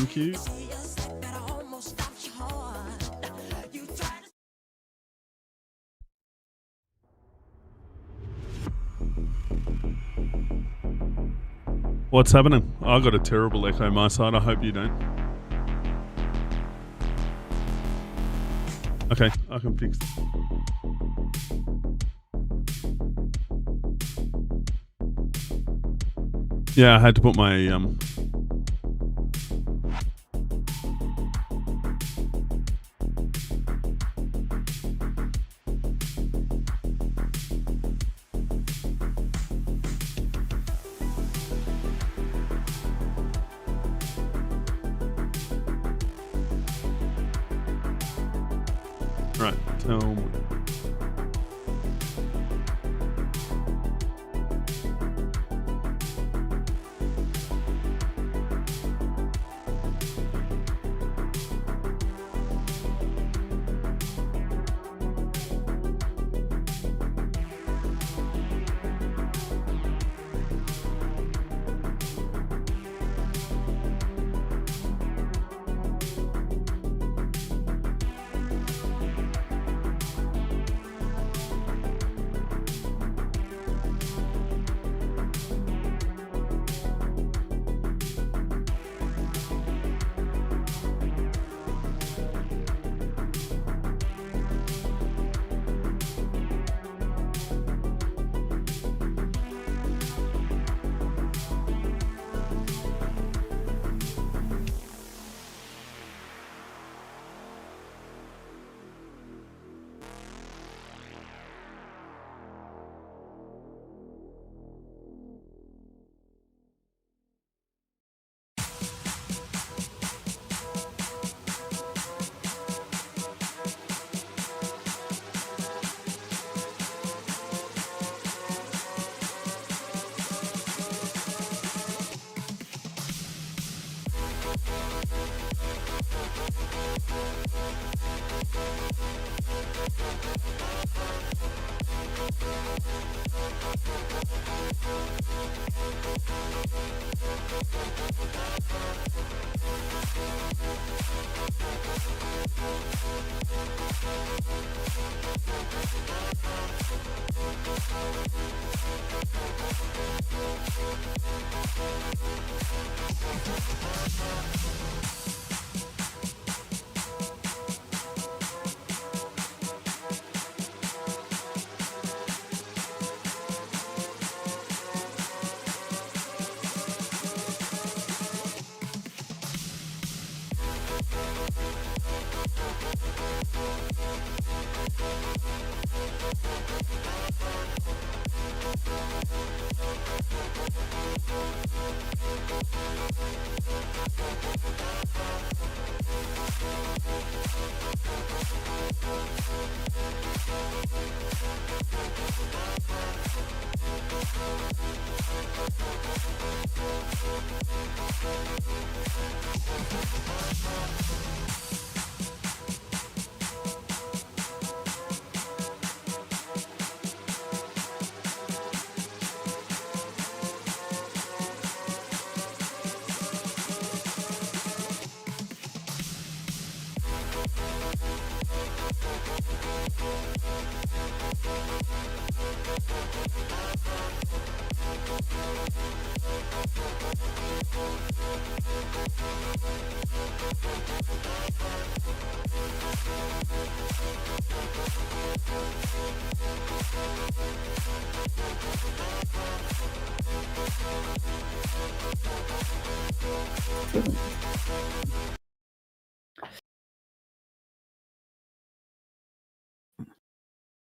Thank you. What's happening? I got a terrible echo my side. I hope you don't. Okay, I can fix it. Yeah, I had to put my right, tell me.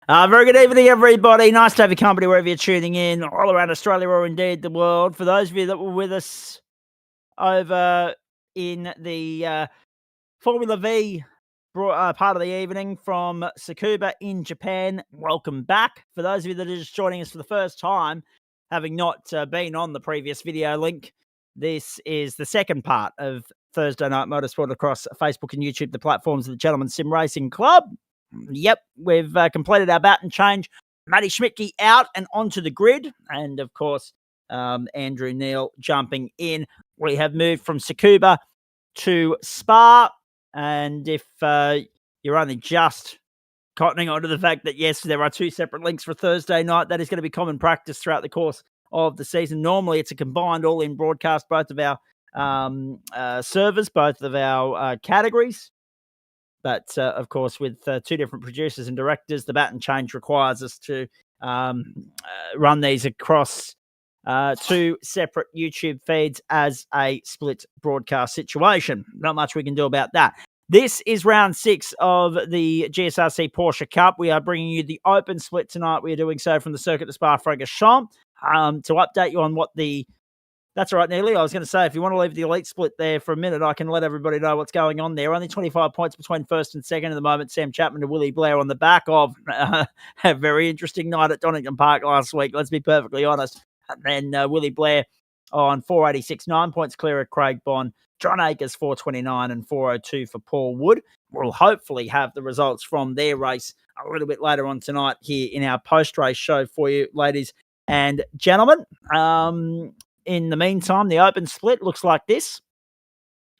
Very good evening, everybody. Nice to have your company wherever you're tuning in, all around Australia or indeed the world. For those of you that were with us over in the Formula V part of the evening from Tsukuba in Japan, welcome back. For those of you that are just joining us for the first time, having not been on the previous video link, this is the second part of Thursday Night Motorsport across Facebook and YouTube, the platforms of the Gentleman Sim Racing Club. Yep, we've completed our baton change. Matty Schmidtke out and onto the grid. And, of course, Andrew Neil jumping in. We have moved from Tsukuba to Spa. And if you're only just cottoning onto the fact that, yes, there are 2 separate links for Thursday night, that is going to be common practice throughout the course of the season. Normally, it's a combined all-in broadcast, both of our servers, both of our categories. But, of course, with 2 different producers and directors, the baton change requires us to run these across 2 separate YouTube feeds as a split broadcast situation. Not much we can do about that. This is round 6 of the GSRC Porsche Cup. We are bringing you the open split tonight. We are doing so from the circuit to Spa-Francorchamps. To update you on what the... That's all right, Neely. I was going to say, if you want to leave the elite split there for a minute, I can let everybody know what's going on there. Only 25 points between first and second at the moment. Sam Chapman to Willie Blair on the back of a very interesting night at Donington Park last week. Let's be perfectly honest. And then Willie Blair on 486, 9 points clear of Craig Bond. John Akers, 429 and 402 for Paul Wood. We'll hopefully have the results from their race a little bit later on tonight here in our post-race show for you, ladies and gentlemen. In the meantime, the open split looks like this.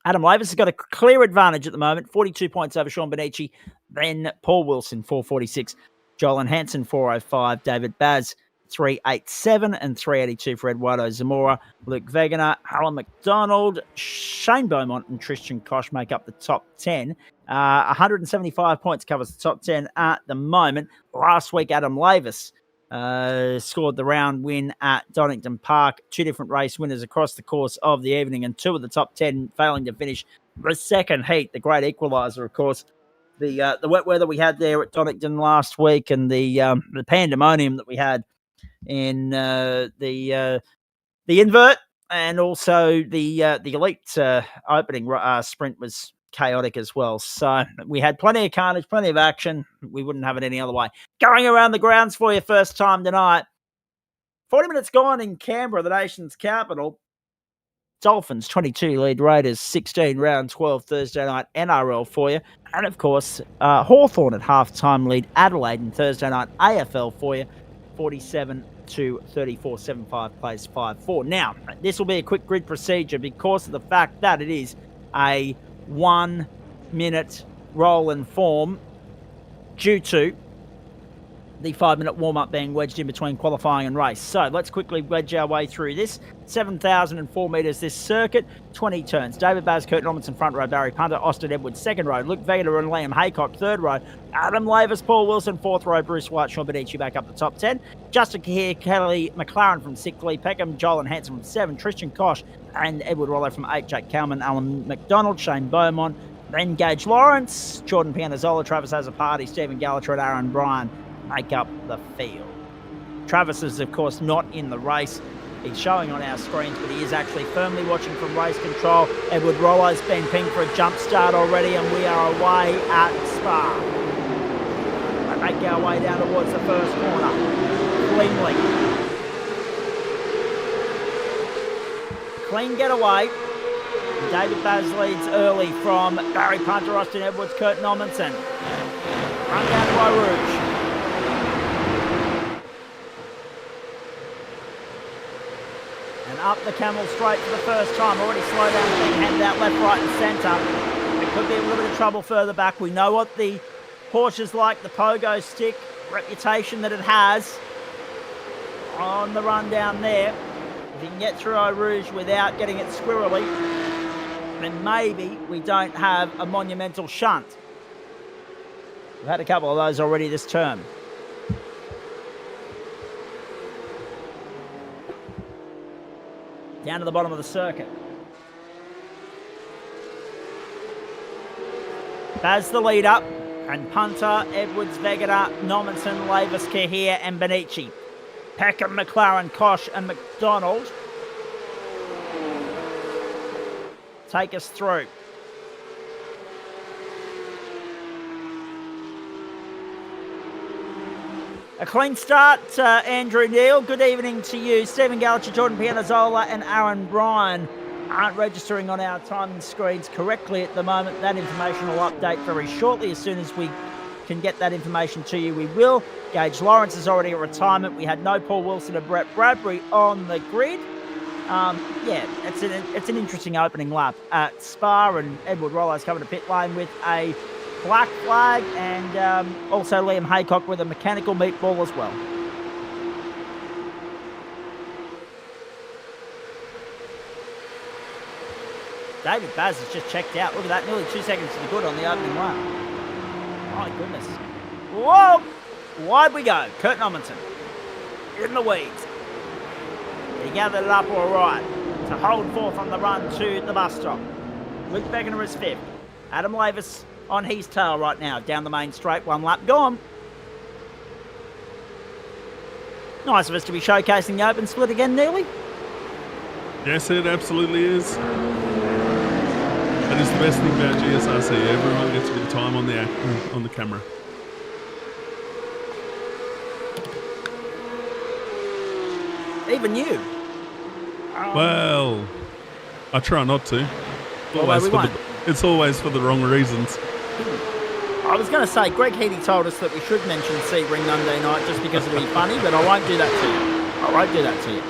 Adam Lavis has got a clear advantage at the moment, 42 points over Sean Benici. Then Paul Wilson, 446. Joel Hansen, 405. David Baz, 387 and 382 for Eduardo Zamora. Luke Wegener, Alan McDonald, Shane Beaumont and Tristan Koch make up the top 10. 175 points covers the top 10 at the moment. Last week, Adam Lavis scored the round win at Donington Park. 2 different race winners across the course of the evening, and 2 of the top 10 failing to finish the second heat. The great equaliser, of course. The wet weather we had there at Donington last week, and the pandemonium that we had in the invert, and also the elite opening sprint was chaotic as well. So we had plenty of carnage, plenty of action. We wouldn't have it any other way. Going around the grounds for your first time tonight. 40 minutes gone in Canberra, the nation's capital. Dolphins 22 lead Raiders 16, round 12 Thursday night NRL for you. And of course, Hawthorn at halftime lead Adelaide in Thursday night AFL for you. 47 to 34, 7-5 plays 5-4. Now, this will be a quick grid procedure because of the fact that it is a 1 minute roll and form due to the 5-minute warm-up being wedged in between qualifying and race. So let's quickly wedge our way through this. 7,004 metres this circuit, 20 turns. David Baz, Kurt Normanson, front row. Barry Punter, Austin Edwards, second row. Luke Wegener and Liam Haycock, third row. Adam Lavis, Paul Wilson, fourth row. Bruce White, Sean Benici back up the top 10. Justin Kahir, Kelly McLaren from 6th. Lee Peckham, Joel and Hansen from 7. Tristan Koch and Edward Rollo from 8. Jake Kalman, Alan McDonald, Shane Beaumont. Then Gage Lawrence, Jordan Pianazzola, Travis Azzopardi, Stephen Gallacher and Aaron Bryan make up the field. Travis is, of course, not in the race. He's showing on our screens, but he is actually firmly watching from race control. Edward Rollo's been pinged for a jump start already, and we are away at Spa. We make our way down towards the first corner. Cleanly. Clean getaway. David Baz leads early from Barry Punter, Austin Edwards, Kurt Normanson. Run down to Eau Rouge. And up the Camel Straight for the first time. Already slow down, being handed out left, right and centre. It could be a little bit of trouble further back. We know what the Porsche's like, the pogo stick reputation that it has on the run down there. If you can get through Eau Rouge without getting it squirrely, then maybe we don't have a monumental shunt. We've had a couple of those already this term. Down to the bottom of the circuit. Baz the lead up, and Punter, Edwards, Wegener, Normanson, Lavis, Kahir and Benici. Peckham, McLaren, Koch and McDonald take us through. A clean start, Andrew Neal. Good evening to you. Stephen Gallacher, Jordan Pianazzola and Aaron Bryan aren't registering on our timing screens correctly at the moment. That information will update very shortly. As soon as we can get that information to you, we will. Gage Lawrence is already at retirement. We had no Paul Wilson and Brett Bradbury on the grid. Yeah, it's an interesting opening lap at Spa, and Edward Rollo's coming to pit lane with a black flag, and also Liam Haycock with a mechanical meatball as well. David Baz has just checked out. Look at that, nearly 2 seconds to the good on the opening lap. My goodness. Whoa! Wide we go. Kurt Nommensen in the weeds. He gathered it up all right to hold forth on the run to the bus stop. Luke Beckner is fifth. Adam Lavis on his tail right now, down the main straight, 1 lap gone. Nice of us to be showcasing the open split again, Neely. Yes, it absolutely is. That is the best thing about GSRC. Everyone gets a bit of time on the camera. Even you. Well, I try not to. It's always for the wrong reasons. I was going to say, Greg Heaty told us that we should mention Sebring Monday night just because it'll be funny, but I won't do that to you. I won't do that to you.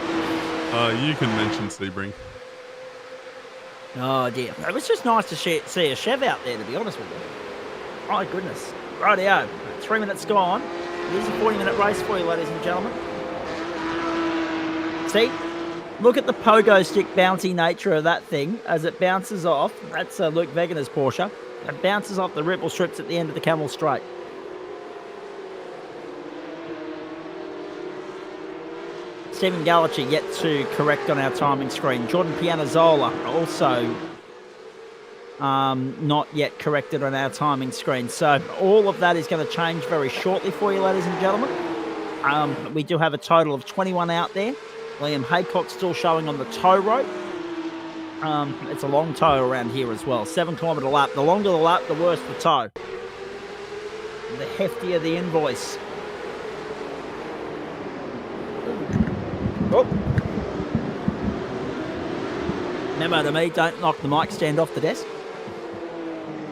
You can mention Sebring. Oh dear. It was just nice to see a Chev out there, to be honest with you. My goodness. Rightio. 3 minutes gone. Here's a 40-minute race for you, ladies and gentlemen. See? Look at the pogo stick bouncy nature of that thing as it bounces off. That's Luke Wegener's Porsche. It bounces off the ripple strips at the end of the Camel Straight. Stephen Gallacher yet to correct on our timing screen. Jordan Pianazzola also not yet corrected on our timing screen. So all of that is going to change very shortly for you, ladies and gentlemen. We do have a total of 21 out there. Liam Haycock still showing on the tow rope. It's a long tow around here as well. 7 kilometre lap. The longer the lap, the worse the tow. The heftier the invoice. Oh. Memo to me, don't knock the mic stand off the desk.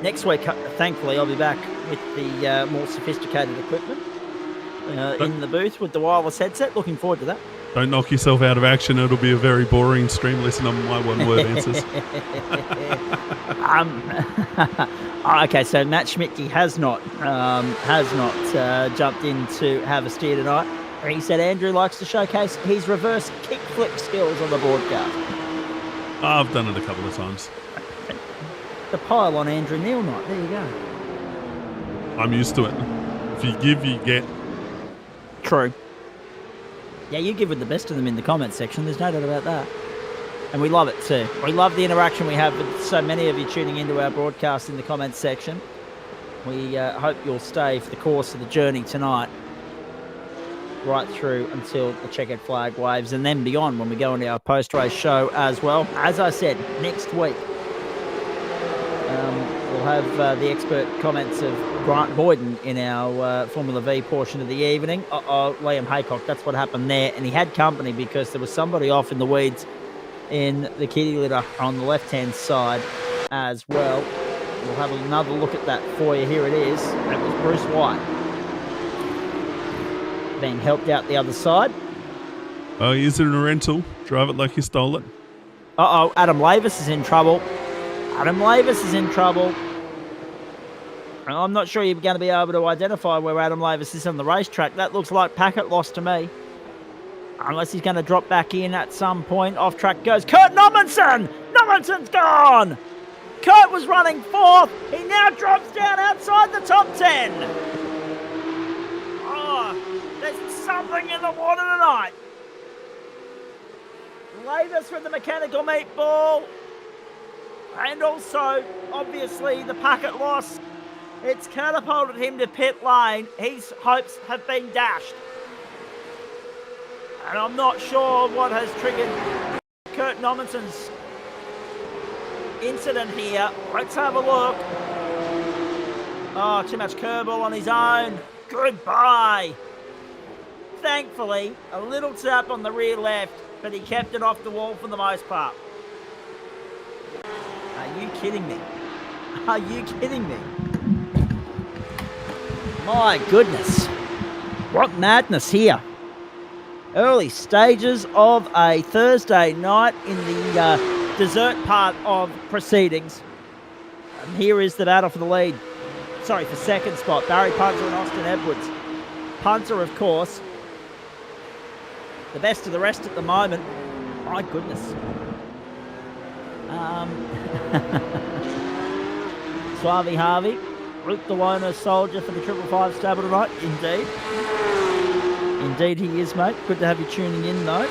Next week, thankfully, I'll be back with the more sophisticated equipment in the booth with the wireless headset. Looking forward to that. Don't knock yourself out of action. It'll be a very boring stream. Listen to my one-word answers. Okay, so Matt Schmidtke has not jumped in to have a steer tonight. He said Andrew likes to showcase his reverse kickflip skills on the broadcast. I've done it a couple of times. The pile on Andrew Neil night. There you go. I'm used to it. If you give, you get. True. Yeah, you give with the best of them in the comments section. There's no doubt about that. And we love it too. We love the interaction we have with so many of you tuning into our broadcast in the comments section. We hope you'll stay for the course of the journey tonight, right through until the checkered flag waves, and then beyond when we go into our post-race show as well. As I said, next week we'll have the expert comments of Grant Boyden in our Formula V portion of the evening. Liam Haycock, that's what happened there, and he had company because there was somebody off in the weeds in the kitty litter on the left-hand side as well. We'll have another look at that for you. Here it is. That was Bruce White being helped out the other side. Oh, is it a rental? Drive it like you stole it. Adam Lavis is in trouble. Adam Lavis is in trouble. I'm not sure you're going to be able to identify where Adam Lavis is on the racetrack. That looks like packet loss to me. Unless he's going to drop back in at some point. Off track goes Kurt Nommensen! Nommensen's gone! Kurt was running fourth. He now drops down outside the top 10. There's something in the water tonight. Lavis with the mechanical meatball. And also, obviously, the packet loss. It's catapulted him to pit lane. His hopes have been dashed. And I'm not sure what has triggered Kurt Nommensen's incident here. Let's have a look. Oh, too much curveball on his own. Goodbye. Thankfully, a little tap on the rear left, but he kept it off the wall for the most part. Are you kidding me? Are you kidding me? My goodness. What madness here. Early stages of a Thursday night in the dessert part of proceedings. And here is the battle for the lead. Sorry, for second spot. Barry Punter and Austin Edwards. Punter, of course, the best of the rest at the moment. My goodness. Suave Harvey, Luke Delona, soldier for the 555 stable tonight. Indeed. Indeed he is, mate. Good to have you tuning in, though.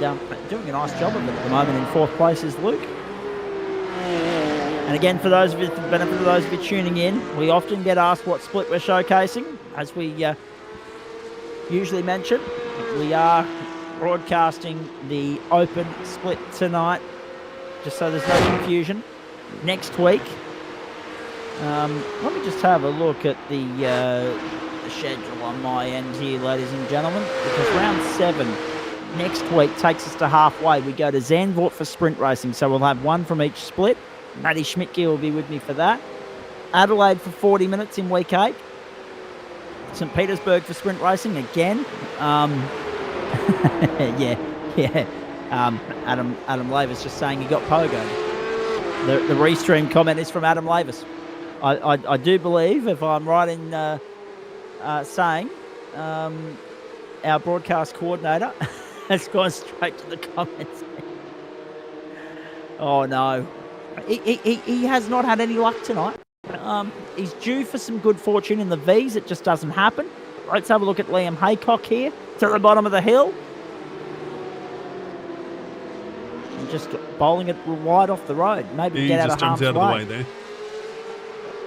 And doing a nice job of it at the moment. In fourth place is Luke. And again, for the benefit of those of you tuning in, we often get asked what split we're showcasing. As we usually mention, we are broadcasting the open split tonight, just so there's no confusion. Next week, let me just have a look at the schedule on my end here, ladies and gentlemen, because round 7 next week takes us to halfway. We go to Zandvoort for sprint racing, so we'll have one from each split. Matty Schmidtke will be with me for that. Adelaide for 40 minutes in week 8. St. Petersburg for sprint racing again. Adam Lavis just saying he got pogoed. The restream comment is from Adam Lavis. I do believe, if I'm right in saying, our broadcast coordinator has gone straight to the comments. Oh no. He has not had any luck tonight. He's due for some good fortune in the V's. It just doesn't happen. Let's have a look at Liam Haycock here to the bottom of the hill. And just bowling it wide off the road. Maybe get out of harm's way. He just jumps out of the way there.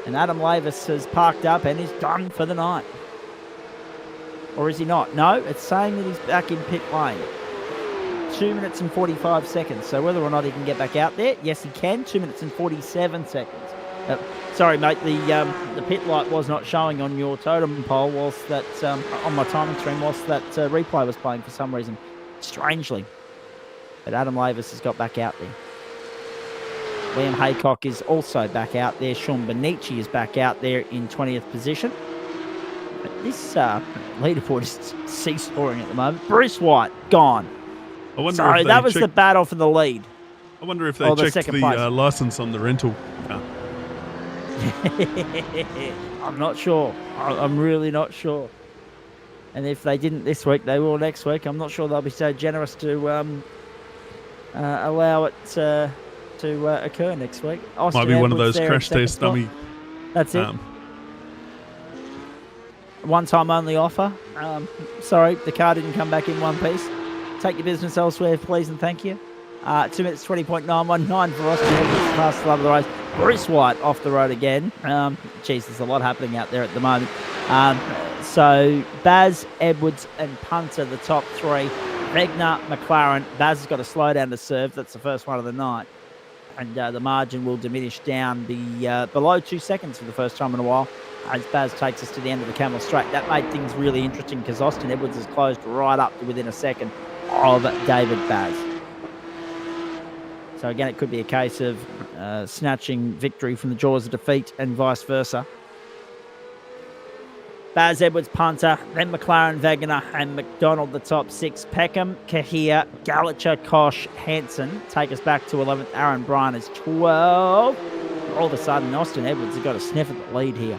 And Adam Lavis has parked up and is done for the night. Or is he not? No, it's saying that he's back in pit lane. 2 minutes and 45 seconds. So whether or not he can get back out there, yes, he can. 2 minutes and 47 seconds. Sorry, mate, the pit light was not showing on your totem pole whilst that, on my timing stream, whilst that replay was playing for some reason. Strangely. But Adam Lavis has got back out there. Liam Haycock is also back out there. Sean Benici is back out there in 20th position. But this leaderboard is seesawing at the moment. Bruce White, gone. So that was the battle for the lead. I wonder if they checked the license on the rental car. I'm not sure. I'm really not sure. And if they didn't this week, they will next week. I'm not sure they'll be so generous to allow it to occur next week. Austin Might be Edwards one of those crash test dummy. That's it. One-time only offer. Sorry, the car didn't come back in one piece. Take your business elsewhere, please and thank you. 2 minutes 20.919 for Austin Edwards past the love of the race. Bruce White off the road again. Geez, there's a lot happening out there at the moment. So Baz, Edwards and Punter, the top three. Regner, McLaren. Baz has got a slow down to serve. That's the first one of the night. And the margin will diminish down below 2 seconds for the first time in a while as Baz takes us to the end of the Camel Straight. That made things really interesting because Austin Edwards has closed right up to within a second of David Baz. So again, it could be a case of snatching victory from the jaws of defeat and vice versa. Baz, Edwards, Punter, then McLaren, Wegener and McDonald, the top six. Peckham, Kahir, Gallagher, Kosh, Hansen take us back to 11th. Aaron Bryan is 12. All of a sudden, Austin Edwards has got a sniff at the lead here.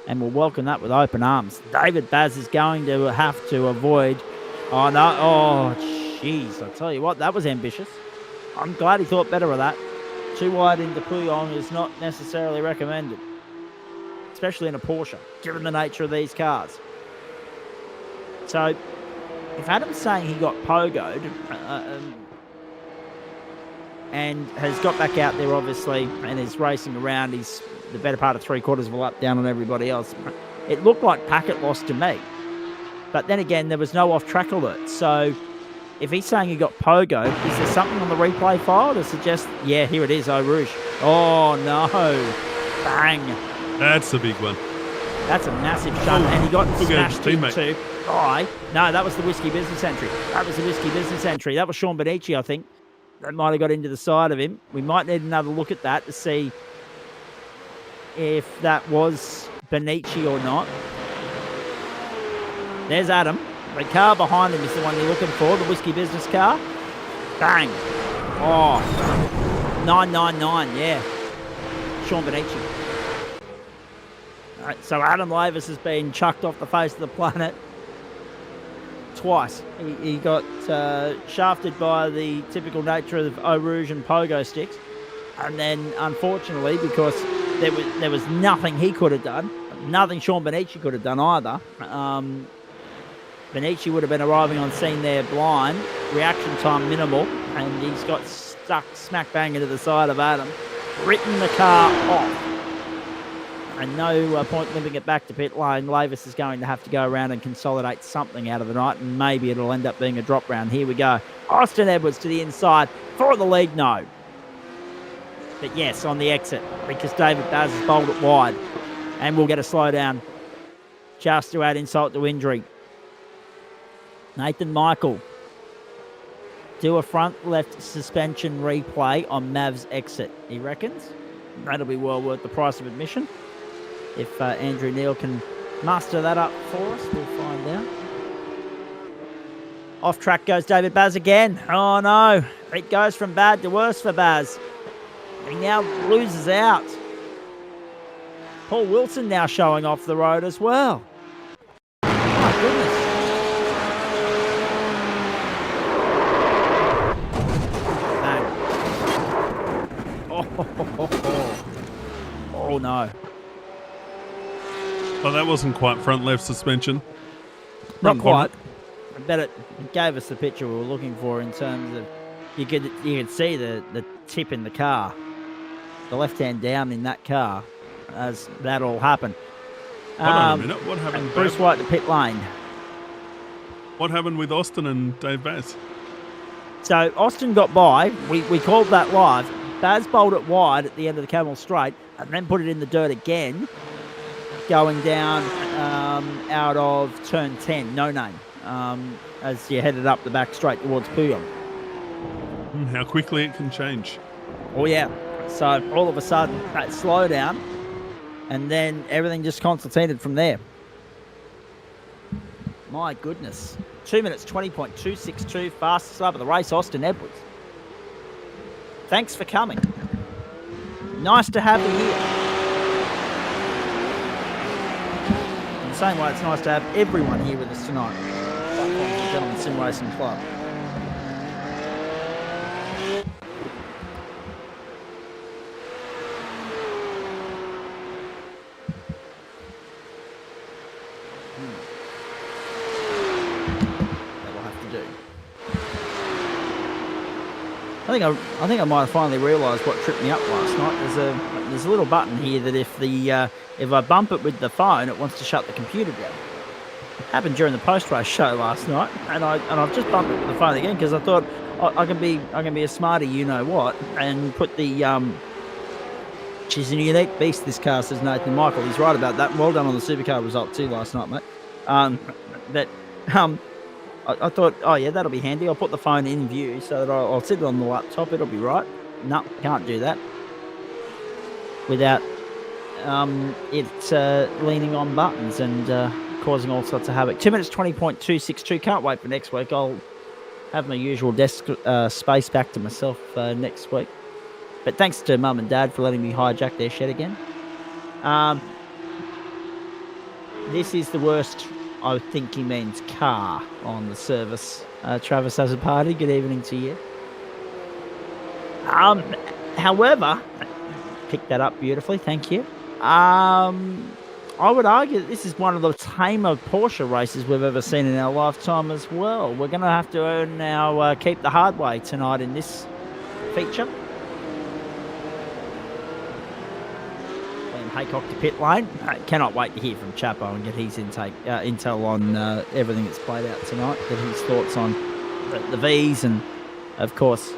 And we'll welcome that with open arms. David Baz is going to have to avoid... Oh, no. Oh, jeez. I tell you what, that was ambitious. I'm glad he thought better of that. Too wide into Puyong is not necessarily recommended, especially in a Porsche, given the nature of these cars. So, if Adam's saying he got pogoed and has got back out there, obviously, and is racing around, he's the better part of 3/4 of a lap down on everybody else. It looked like packet loss to me. But then again, there was no off-track alert. So, if he's saying he got pogoed, is there something on the replay file to suggest, yeah, here it is, Eau Rouge. Oh, no. Bang. That's a big one. That's a massive shot. And he got smashed into... Oh, no, that was the Whiskey Business entry. That was the Whiskey Business entry. That was Sean Benici, I think. That might have got into the side of him. We might need another look at that to see if that was Benici or not. There's Adam. The car behind him is the one you're looking for, the Whiskey Business car. Bang. Oh, 999, yeah. Sean Benici. All right, so Adam Lavis has been chucked off the face of the planet twice. He got shafted by the typical nature of Eau Rouge and pogo sticks. And then, unfortunately, because there was nothing he could have done, nothing Sean Benici could have done either, Benici would have been arriving on scene there blind, reaction time minimal, and he's got stuck smack bang into the side of Adam, written the car off. And no point limping it back to pit lane. Lavis is going to have to go around and consolidate something out of the night, and maybe it'll end up being a drop round. Here we go. Austin Edwards to the inside for the lead, no. But yes, on the exit, because David Baz has bowled it wide. And we'll get a slowdown just to add insult to injury. Nathan Michael. Do a front left suspension replay on Mav's exit, he reckons. That'll be well worth the price of admission. If Andrew Neil can muster that up for us, we'll find out. Off track goes David Baz again. Oh no, it goes from bad to worse for Baz. He now loses out. Paul Wilson now showing off the road as well. My goodness. Oh no. Oh, that wasn't quite front left suspension. Not quite. I bet it gave us the picture we were looking for in terms of you could see the tip in the car, the left hand down in that car as that all happened. Hold on a minute. What happened? And Bruce White to pit lane. What happened with Austin and Dave Baz? So Austin got by. We called that live. Baz bowled it wide at the end of the Camel Straight and then put it in the dirt again, going down out of turn 10, no name, as you headed up the back straight towards Puyong. How quickly it can change. Oh, yeah. So all of a sudden, that slowdown, and then everything just concertinaed from there. My goodness. 2 minutes, 20.262, fastest lap of the race, Austin Edwards. Thanks for coming. Nice to have you here. In the same way, it's nice to have everyone here with us tonight. The Gentlemen Sim Racing Club. That'll have to do. I think I might have finally realised what tripped me up last night. There's a little button here that if I bump it with the phone, it wants to shut the computer down. Happened during the post-race show last night, and I've just bumped it with the phone again because I thought I can be a smarty, you know what, and put the she's a unique beast. This car, says Nathan Michael. He's right about that. Well done on the supercar result too last night, mate. I thought, oh yeah, that'll be handy. I'll put the phone in view so that I'll sit it on the laptop. It'll be right. No, can't do that without it leaning on buttons and causing all sorts of havoc. 2 minutes 20.262. Can't wait for next week. I'll have my usual desk space back to myself next week. But thanks to Mum and Dad for letting me hijack their shed again. This is the worst. I think he means car on the service. Travis has a party. Good evening to you. However, picked that up beautifully. Thank you. I would argue that this is one of the tamer Porsche races we've ever seen in our lifetime as well. We're going to have to earn our keep the hard way tonight in this feature. Haycock to pit lane. Cannot wait to hear from Chapo and get his intel on everything that's played out tonight. Get his thoughts on the Vs and, of course,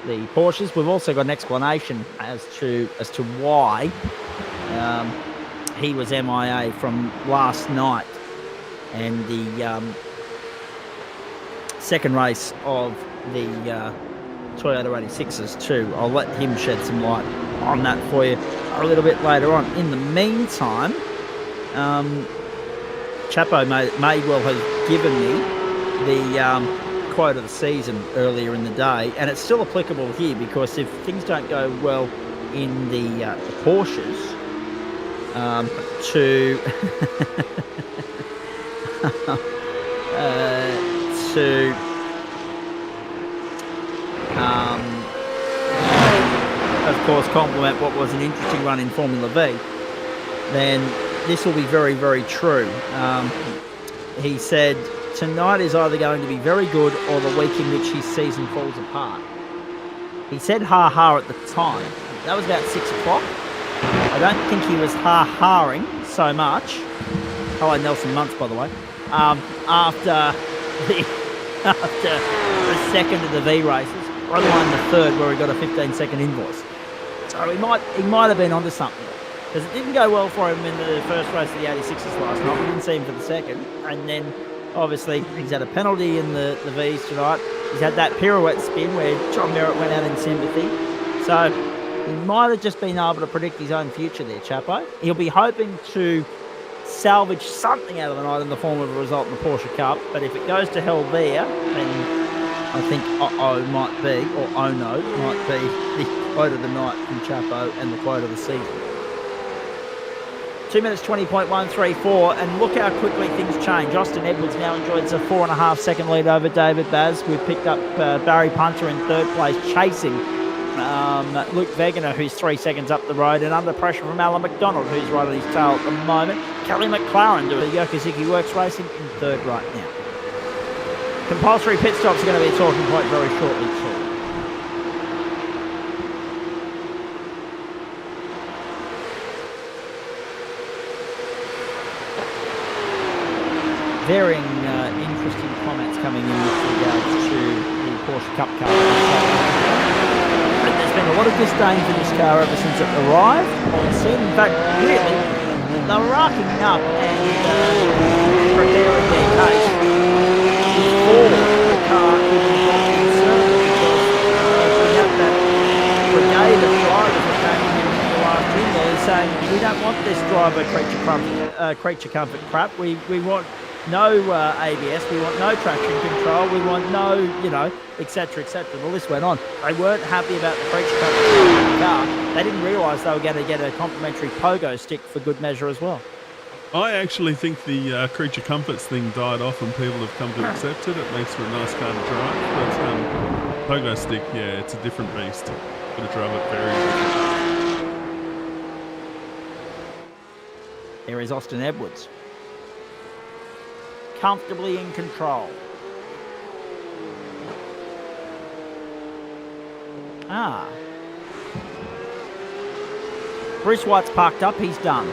the Porsches. We've also got an explanation as to why he was MIA from last night and the second race of the Toyota 86s too. I'll let him shed some light on that for you a little bit later on. In the meantime, Chapo may well have given me the quote of the season earlier in the day, and it's still applicable here because if things don't go well in the Porsches, of course, complement what was an interesting run in Formula V, then this will be very, very true. He said, tonight is either going to be very good or the week in which his season falls apart. He said ha-ha at the time. That was about 6 o'clock. I don't think he was ha-haring so much. Hello, Nelson Muntz, by the way. After the second of the V races, let alone the third where he got a 15-second invoice. So he might have been onto something. Because it didn't go well for him in the first race of the 86s last night. We didn't see him for the second. And then, obviously, he's had a penalty in the Vs tonight. He's had that pirouette spin where John Merritt went out in sympathy. So he might have just been able to predict his own future there, Chapo. He'll be hoping to salvage something out of the night in the form of a result in the Porsche Cup. But if it goes to hell there, then I think uh-oh might be, or oh no, might be the quote of the night from Chapo and the quote of the season. 2 minutes 20.134, and look how quickly things change. Austin Edwards now enjoys a 4.5 second lead over David Baz. We've picked up Barry Punter in third place, chasing Luke Wegener, who's 3 seconds up the road, and under pressure from Alan McDonald, who's right on his tail at the moment. Kelly McLaren doing the Yokosuka Works Racing in third right now. Compulsory pit stops are going to be a talking point very shortly too. Varying interesting comments coming in with regards to the Porsche Cup car. There's been a lot of disdain for this car ever since it arrived on scene. In fact, really, they were racking up and preparing their case before the car even got concerned, because we have that brigade of drivers that came in the last year there saying, we don't want this driver creature comfort crap. We want no ABS, we want no traction control, we want no, etc., etc. The list went on. They weren't happy about the creature comfort car. They didn't realise they were going to get a complimentary pogo stick for good measure as well. I actually think the creature comforts thing died off and people have come to accept it. It makes for a nice car to drive. But pogo stick, yeah, it's a different beast. Got to drive it very different. There is Austin Edwards. Comfortably in control. Bruce White's parked up, he's done.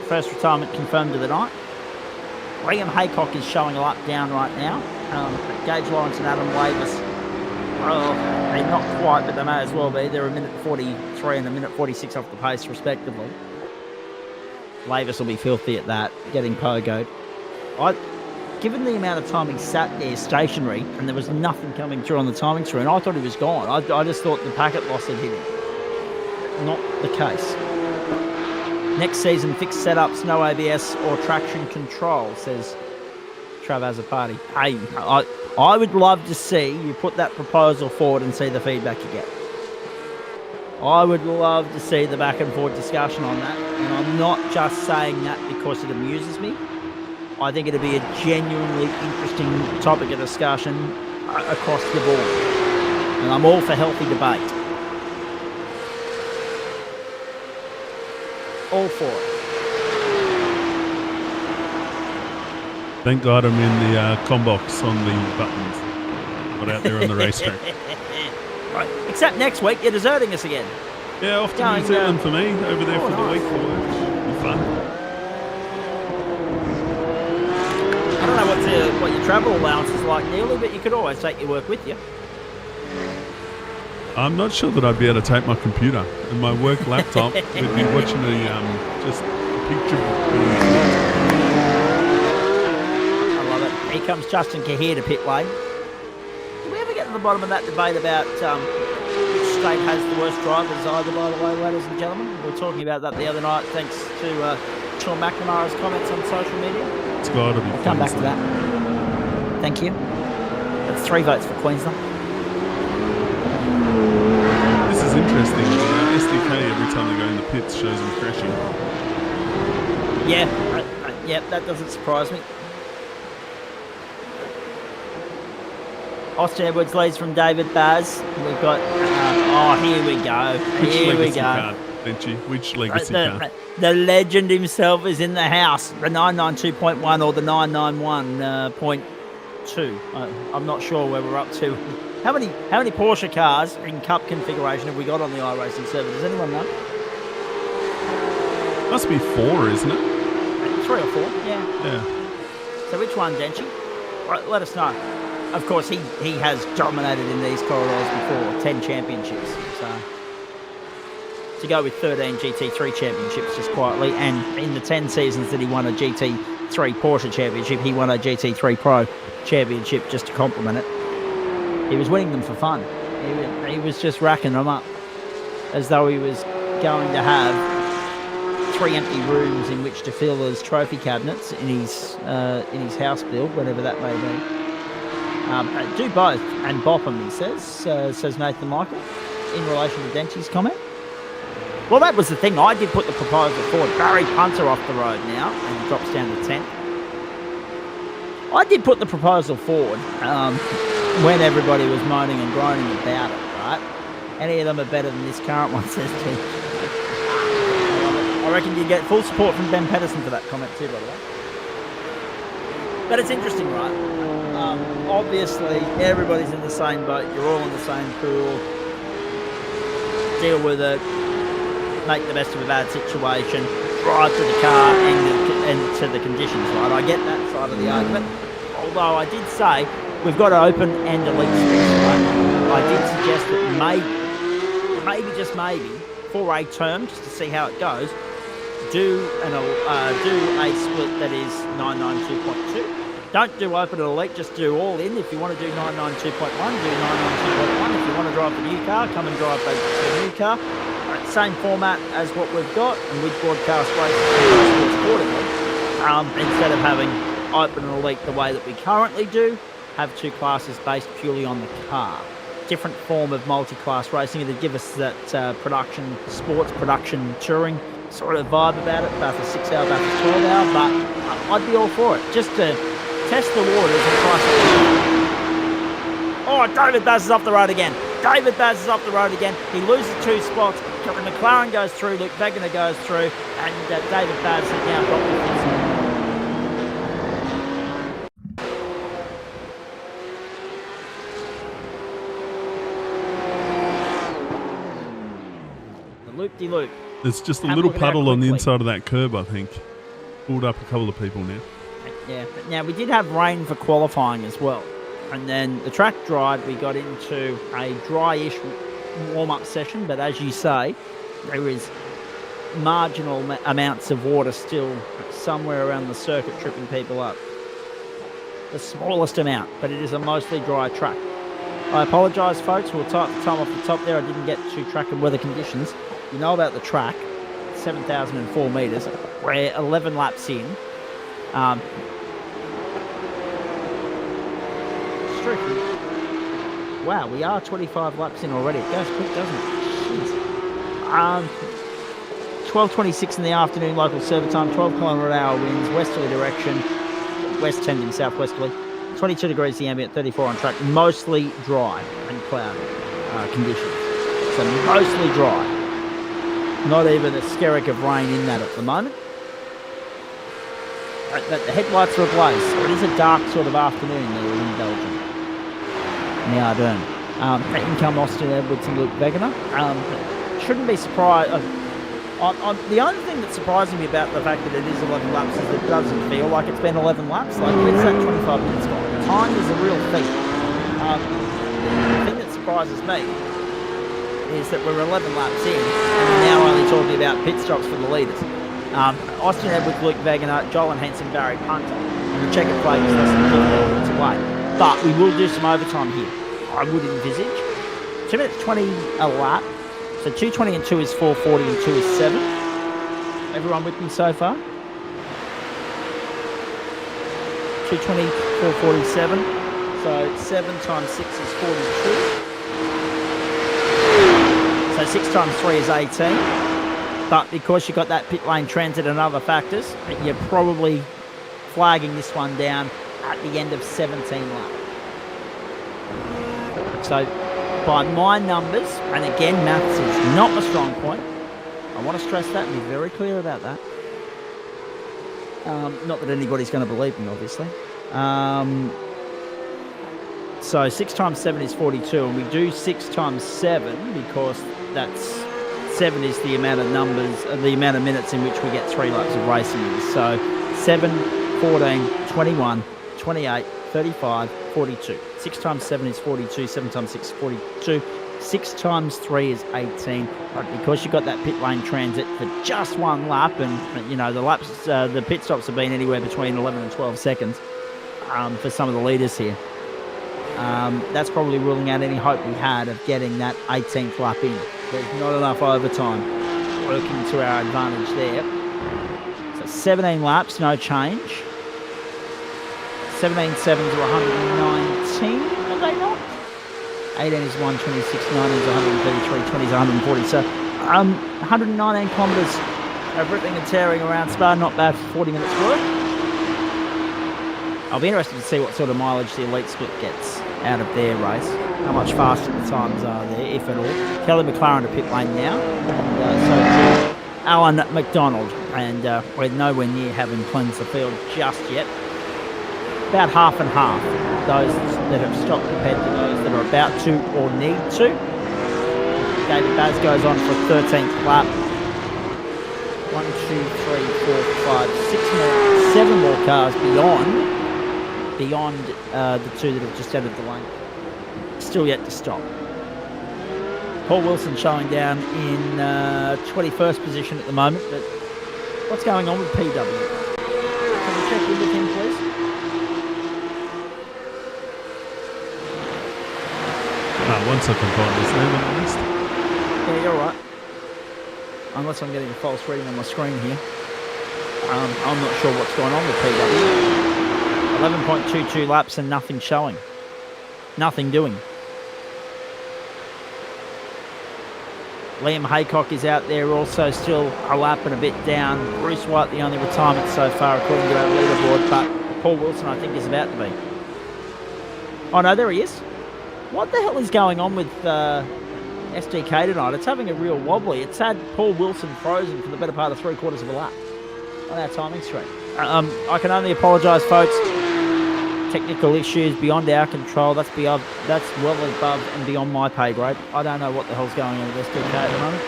First retirement confirmed of the night. Liam Haycock is showing a lap down right now. Gage Lawrence and Adam Lavis, well, they're not quite, but they may as well be. They're a minute 43 and a minute 46 off the pace, respectively. Lavis will be filthy at that, getting pogoed. Given the amount of time he sat there stationary and there was nothing coming through on the timing screen, I thought he was gone. I just thought the packet loss had hit him. Not the case. Next season, fixed setups, no ABS or traction control, says Trav Azzopardi. Hey, I would love to see you put that proposal forward and see the feedback you get. I would love to see the back and forth discussion on that. And I'm not just saying that because it amuses me. I think it'd be a genuinely interesting topic of discussion across the board. And I'm all for healthy debate. All for it. Thank God I'm in the combox on the buttons. Not out there on the racetrack. Right. Except next week, you're deserting us again. Yeah, off to New Zealand for me. Over there for the week for work. It'll be fun. I don't know what your travel allowance is like, Neely, but you could always take your work with you. I'm not sure that I'd be able to take my computer and my work laptop. We'd be watching just a picture. I love it. Here comes Justin Cahir to pit lane. Did we ever get to the bottom of that debate about which state has the worst drivers either, by the way, ladies and gentlemen. We were talking about that the other night, thanks to Sean McNamara's comments on social media. It's got to be. I'll come back to that. Thank you. That's 3 votes for Queensland. This is interesting. SDK, every time they go in the pits, shows them crashing. Yeah, that doesn't surprise me. Austin Edwards leads from David Baz. We've got, here we go. Here we go. Which legacy car? The legend himself is in the house. The 992.1 or the 991.2. I'm not sure where we're up to. How many Porsche cars in Cup configuration have we got on the iRacing server? Does anyone know? Must be 4, isn't it? 3 or 4, yeah. Yeah. So which one, Denchi? Right, let us know. Of course, he has dominated in these corridors before, 10 championships. So to go with 13 GT3 championships just quietly, and in the 10 seasons that he won a GT3 Porsche championship, he won a GT3 Pro championship just to complement it. He was winning them for fun. He was just racking them up as though he was going to have 3 empty rooms in which to fill his trophy cabinets in his house build, whatever that may be. Do both and bop them, he says Nathan Michael, in relation to Denchi's comment. Well, that was the thing. I did put the proposal forward. Barry Punter off the road now and drops down to 10th. I did put the proposal forward when everybody was moaning and groaning about it, right? Any of them are better than this current one, says Tim. I reckon you get full support from Ben Pedersen for that comment too, by the way. But it's interesting, right? Obviously, everybody's in the same boat. You're all in the same pool. Deal with it. Make the best of a bad situation. Drive to the car and to the conditions, right? I get that side of the argument. Although I did say we've got to open and elite splits, right? I did suggest that maybe, just maybe, for a term, just to see how it goes, do a split that is 992.2. Don't do open and elite, just do all in. If you want to do 992.1, do 992.1. If you want to drive the new car, come and drive the new car. Same format as what we've got, and with broadcast races accordingly. Instead of having open and elite the way that we currently do, have 2 classes based purely on the car. Different form of multi-class racing. It'd give us that sports production touring sort of vibe about it, both a 6-hour, both a 12-hour, but I'd be all for it, just to test the waters and try something. Oh, David Baz is off the road again. He loses 2 spots. Kevin McLaren goes through, Luke Wegener goes through, and David Baz has now got the loop-de-loop. There's just a little puddle on the inside of that curb, I think. Pulled up a couple of people now. Yeah, but now we did have rain for qualifying as well. And then the track dried, we got into a dry-ish warm-up session, but as you say, there is marginal amounts of water still somewhere around the circuit tripping people up. The smallest amount, but it is a mostly dry track. I apologise, folks, we'll type the time off the top there. I didn't get to track and weather conditions. You know about the track, 7,004 metres. We're 11 laps in. Wow, we are 25 laps in already. It goes quick, doesn't it? Jeez. 12:26 in the afternoon local server time, 12 km/h winds, westerly direction, west tending southwesterly, 22 degrees the ambient, 34 on track, mostly dry and cloudy conditions. So mostly dry. Not even a skerrick of rain in that at the moment. But the headlights are ablaze, so it is a dark sort of afternoon there in Belgium. In the Ardennes. In come Austin Edwards and Luke Wegener. Shouldn't be surprised. The only thing that's surprising me about the fact that it is 11 laps is it doesn't feel like it's been 11 laps. Like, where's that 25 minutes gone? Time is a real thing. The thing that surprises me is that we're 11 laps in and we're now only talking about pit stops for the leaders. Austin Edwards, Luke Wegener, Joel Hansen, Barry Punter. And the checkered flag is less than 15 minutes away. But we will do some overtime here. I would envisage 2 minutes 20 a lap. So 2:20 and 2 is 4:40 and 2 is 7. Everyone with me so far? 2:20, 4:47. So 7 times 6 is 42. So 6 times 3 is 18. But because you got that pit lane transit and other factors, you're probably flagging this one down at the end of 17 laps. So by my numbers, and again, maths is not my strong point. I want to stress that and be very clear about that. Not that anybody's going to believe me, obviously. So 6 times 7 is 42, and we do 6 times 7 because that's 7 is the amount of numbers, the amount of minutes in which we get 3 laps of racing in. So 7, 14, 21, 28, 35, 42. 6 times 7 is 42, 7 times 6 is 42. 6 times 3 is 18. But because you've got that pit lane transit for just one lap, and you know the laps, the pit stops have been anywhere between 11 and 12 seconds for some of the leaders here. That's probably ruling out any hope we had of getting that 18th lap in. There's not enough overtime working to our advantage there. So 17 laps, no change. 17 7 to 119, are they not? 18 is 126, 19 is 133, 20 is 140. So 119 kilometres of ripping and tearing around Spa, not bad for 40 minutes work. I'll be interested to see what sort of mileage the elite split gets out of their race. How much faster the times are there, if at all. Kelly McLaren to pit lane now. And so too Alan McDonald. And we're nowhere near having cleansed the field just yet. About half and half. Those that have stopped compared to those that are about to or need to. David Baz goes on for 13th lap. 1, 2, 3, 4, 5, 6 more, 7 more cars beyond the 2 that have just entered the lane. Still yet to stop. Paul Wilson showing down in 21st position at the moment, but what's going on with PW? Can we check in with him, please? Once I can find his name on the list. Yeah, you're right. Unless I'm getting a false reading on my screen here. I'm not sure what's going on with PW. 11.22 laps and nothing showing. Nothing doing. Liam Haycock is out there also, still a lap and a bit down. Bruce White, the only retirement so far according to our leaderboard, but Paul Wilson I think is about to be. Oh no, there he is. What the hell is going on with SDK tonight? It's having a real wobbly. It's had Paul Wilson frozen for the better part of 3/4 of a lap on our timing screen. I can only apologise, folks. Technical issues beyond our control. That's well above and beyond my pay grade. I don't know what the hell's going on with SDK at the moment.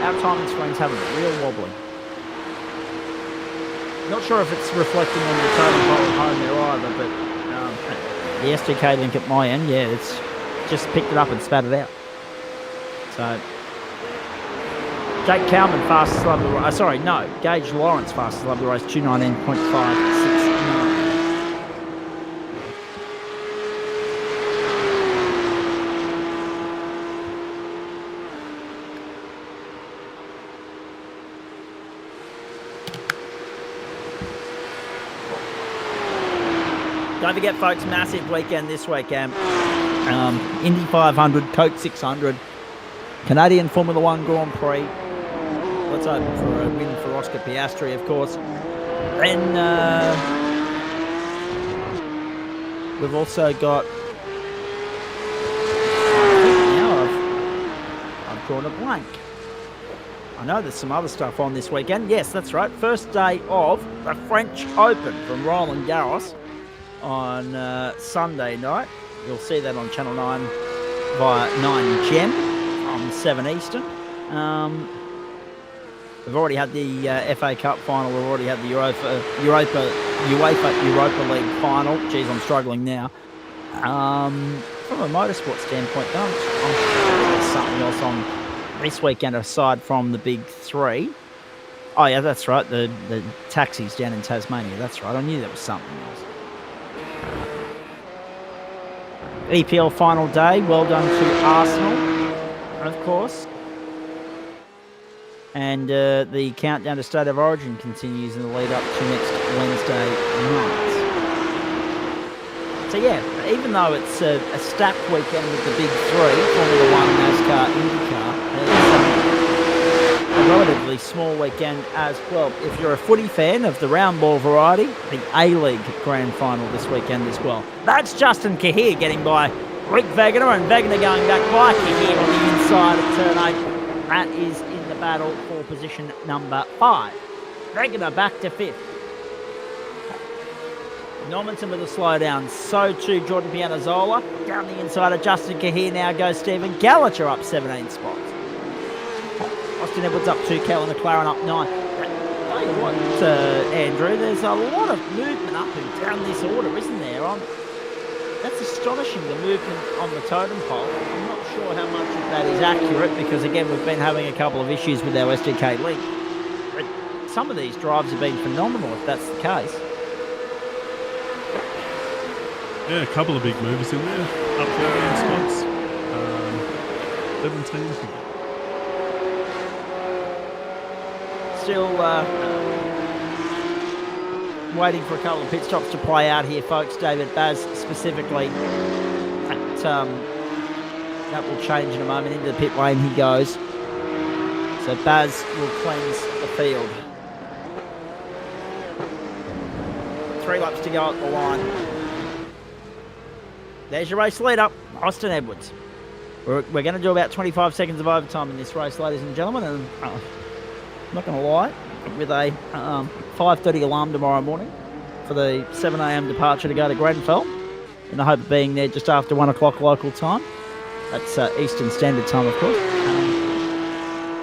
Our timing screen's having a real wobbly. Not sure if it's reflecting on the total pole at home there either, but the SDK link at my end, yeah, it's just picked it up and spat it out. So Jake Cowman, fastest lap of the race. Sorry, no. Gage Lawrence, fastest lap of the race, 2:19.569. Don't forget, folks, massive weekend this weekend. Indy 500, Coke 600, Canadian Formula 1 Grand Prix. Let's hope for a win for Oscar Piastri, of course. And we've also got... Now I've drawn a blank. I know there's some other stuff on this weekend. Yes, that's right. First day of the French Open from Roland Garros on Sunday night. You'll see that on Channel 9 via 9 Gem on 7 Eastern. We've already had the FA Cup final. We've already had the UEFA Europa League final. Geez, I'm struggling now. From a motorsport standpoint, though, I'm sure there's something else on this weekend aside from the big three. Oh, yeah, that's right. The taxis down in Tasmania. That's right. I knew there was something else. EPL final day. Well done to Arsenal, of course. And the countdown to State of Origin continues in the lead up to next Wednesday night. So yeah, even though it's a stacked weekend with the big three, Formula 1, NASCAR, IndyCar, it's a relatively small weekend as well. If you're a footy fan of the round ball variety, the A-League Grand Final this weekend as well. That's Justin Cahir getting by Rick Wegener, and Wegener going back by Cahir on the inside of turn 8. That is in the battle for position number 5. Wegener back to 5th. Normanton with a slowdown. So too Jordan Pianazzola. Down the inside of Justin Cahir now goes Stephen Gallacher up 17 spots. Austin Edwards up 2, Kellen McLaren up 9. Tell you what, Andrew, there's a lot of movement up and down this order, isn't there? That's astonishing, the movement on the totem pole. I'm not sure how much of that is accurate because, again, we've been having a couple of issues with our SDK link. But some of these drives have been phenomenal if that's the case. Yeah, a couple of big movers in there. Up 13 spots. 17. Still waiting for a couple of pit stops to play out here, folks. David Baz specifically. That will change in a moment. Into the pit lane he goes. So Baz will cleanse the field. 3 laps to go at the line. There's your race leader, Austin Edwards. We're going to do about 25 seconds of overtime in this race, ladies and gentlemen. And I'm not going to lie, with a 5:30 alarm tomorrow morning for the 7 a.m. departure to go to Grenfell, in the hope of being there just after 1 o'clock local time. That's Eastern Standard Time, of course.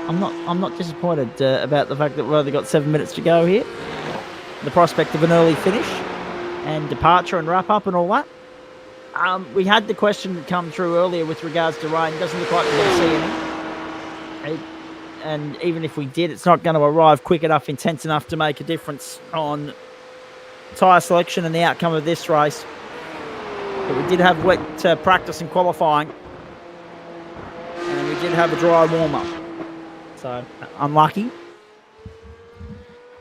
I'm not disappointed about the fact that we've only got 7 minutes to go here. The prospect of an early finish and departure and wrap up and all that. We had the question come through earlier with regards to rain. Doesn't look like we're going to see any. And even if we did, it's not going to arrive quick enough, intense enough to make a difference on tyre selection and the outcome of this race. But we did have wet practice and qualifying. And we did have a dry warm-up. So, unlucky.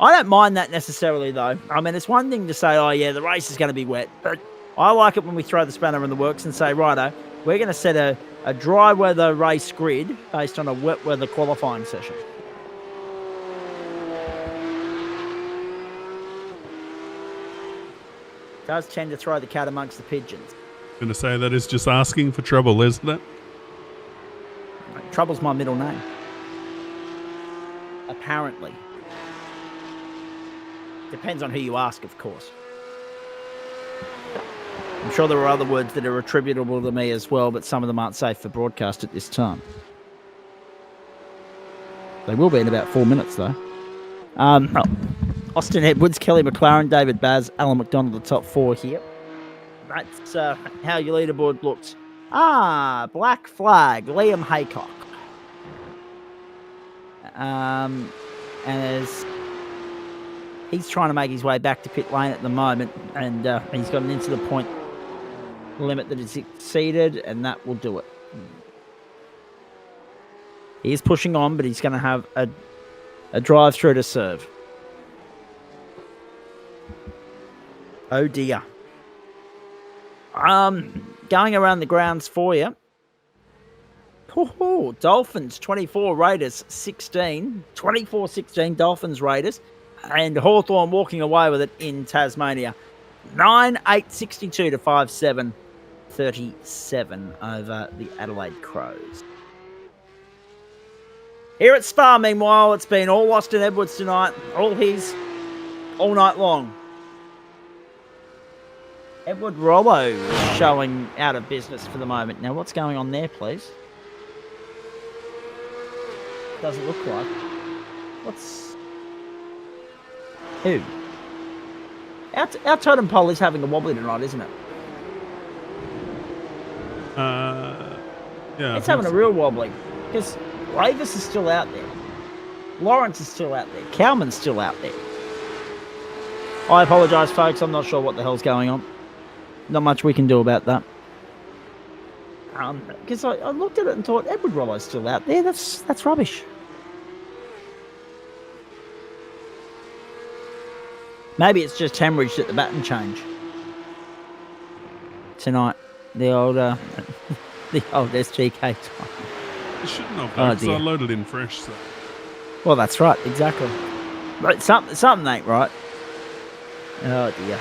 I don't mind that necessarily, though. I mean, it's one thing to say, oh, yeah, the race is going to be wet. But I like it when we throw the spanner in the works and say, righto, we're going to set a dry weather race grid based on a wet weather qualifying session. Does tend to throw the cat amongst the pigeons. I'm going to say that is just asking for trouble, isn't it? Trouble's my middle name. Apparently. Depends on who you ask, of course. I'm sure there are other words that are attributable to me as well, but some of them aren't safe for broadcast at this time. They will be in about 4 minutes, though. Austin Edwards, Kelly McLaren, David Baz, Alan McDonald, the top 4 here. That's how your leaderboard looks. Black flag, Liam Haycock. And as he's trying to make his way back to pit lane at the moment, and he's got an into the point limit that is exceeded, and that will do it. He is pushing on, but he's going to have a drive through to serve. Oh dear. Going around the grounds for you. Dolphins 24, Raiders 16. 24-16 Dolphins Raiders. And Hawthorn walking away with it in Tasmania. 9-8-62 to 5-7-37 over the Adelaide Crows. Here at Spa, meanwhile, it's been all Austin Edwards tonight. All his, all night long. Edward Rollo showing out of business for the moment. Now, what's going on there, please? Doesn't look like. What's... Who? Our totem pole is having a wobbly tonight, isn't it? Yeah. It's having a real wobbly. Because Ravis is still out there. Lawrence is still out there. Cowman's still out there. I apologise, folks. I'm not sure what the hell's going on. Not much we can do about that. Because I looked at it and thought, Edward Rollo's still out there. That's rubbish. Maybe it's just hemorrhaged at the baton change tonight. The old SGK time. It shouldn't have, though, because I loaded in fresh. So. Well, that's right, exactly. But something ain't right. Oh dear.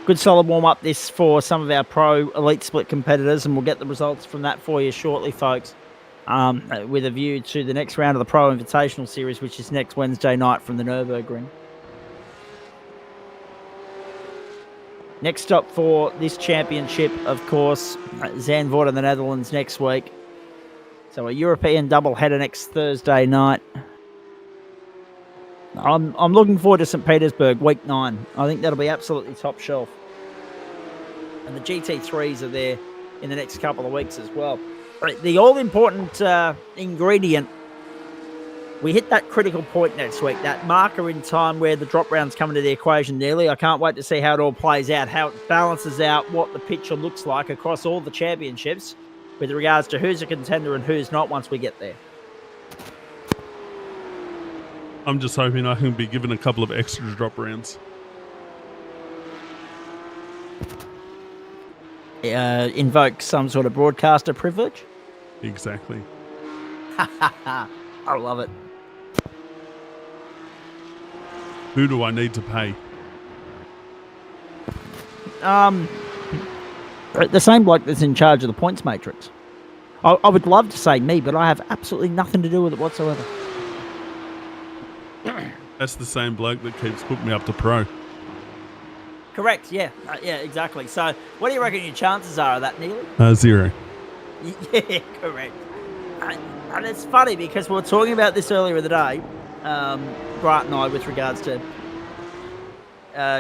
Good solid warm-up this for some of our pro elite split competitors, and we'll get the results from that for you shortly, folks, with a view to the next round of the Pro Invitational Series, which is next Wednesday night from the Nürburgring. Next stop for this championship, of course, Zandvoort in the Netherlands next week. So a European doubleheader next Thursday night. I'm looking forward to St. Petersburg, week 9. I think that'll be absolutely top shelf. And the GT3s are there in the next couple of weeks as well. The all-important ingredient, we hit that critical point next week, that marker in time where the drop rounds come into the equation nearly. I can't wait to see how it all plays out, how it balances out what the picture looks like across all the championships with regards to who's a contender and who's not once we get there. I'm just hoping I can be given a couple of extra drop rounds. Invoke some sort of broadcaster privilege? Exactly. I love it. Who do I need to pay? The same bloke that's in charge of the points matrix. I would love to say me, but I have absolutely nothing to do with it whatsoever. That's the same bloke that keeps putting me up to pro. Correct, yeah. Yeah, exactly. So, what do you reckon your chances are of that, Neil? 0. Yeah, correct. And it's funny because we were talking about this earlier in the day, Bright and I, with regards to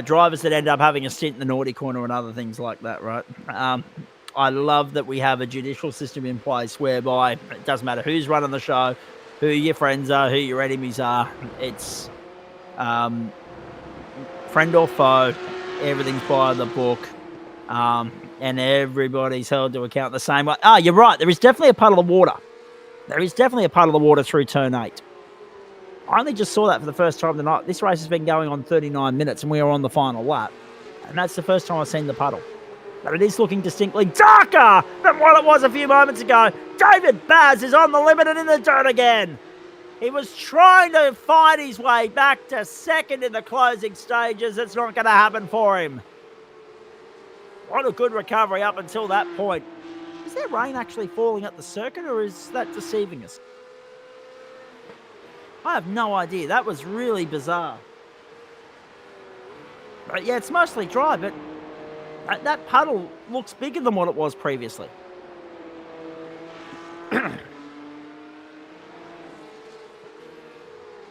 drivers that end up having a stint in the naughty corner and other things like that, right? I love that we have a judicial system in place whereby it doesn't matter who's running the show, who your friends are, who your enemies are. It's friend or foe, everything's by the book, and everybody's held to account the same way. You're right. There is definitely a puddle of water. There is definitely a puddle of water through turn 8. I only just saw that for the first time tonight. This race has been going on 39 minutes, and we are on the final lap. And that's the first time I've seen the puddle. But it is looking distinctly darker than what it was a few moments ago. David Baz is on the limit and in the dirt again. He was trying to find his way back to second in the closing stages. It's not going to happen for him. What a good recovery up until that point. Is there rain actually falling at the circuit, or is that deceiving us? I have no idea. That was really bizarre. But yeah, it's mostly dry, but that puddle looks bigger than what it was previously.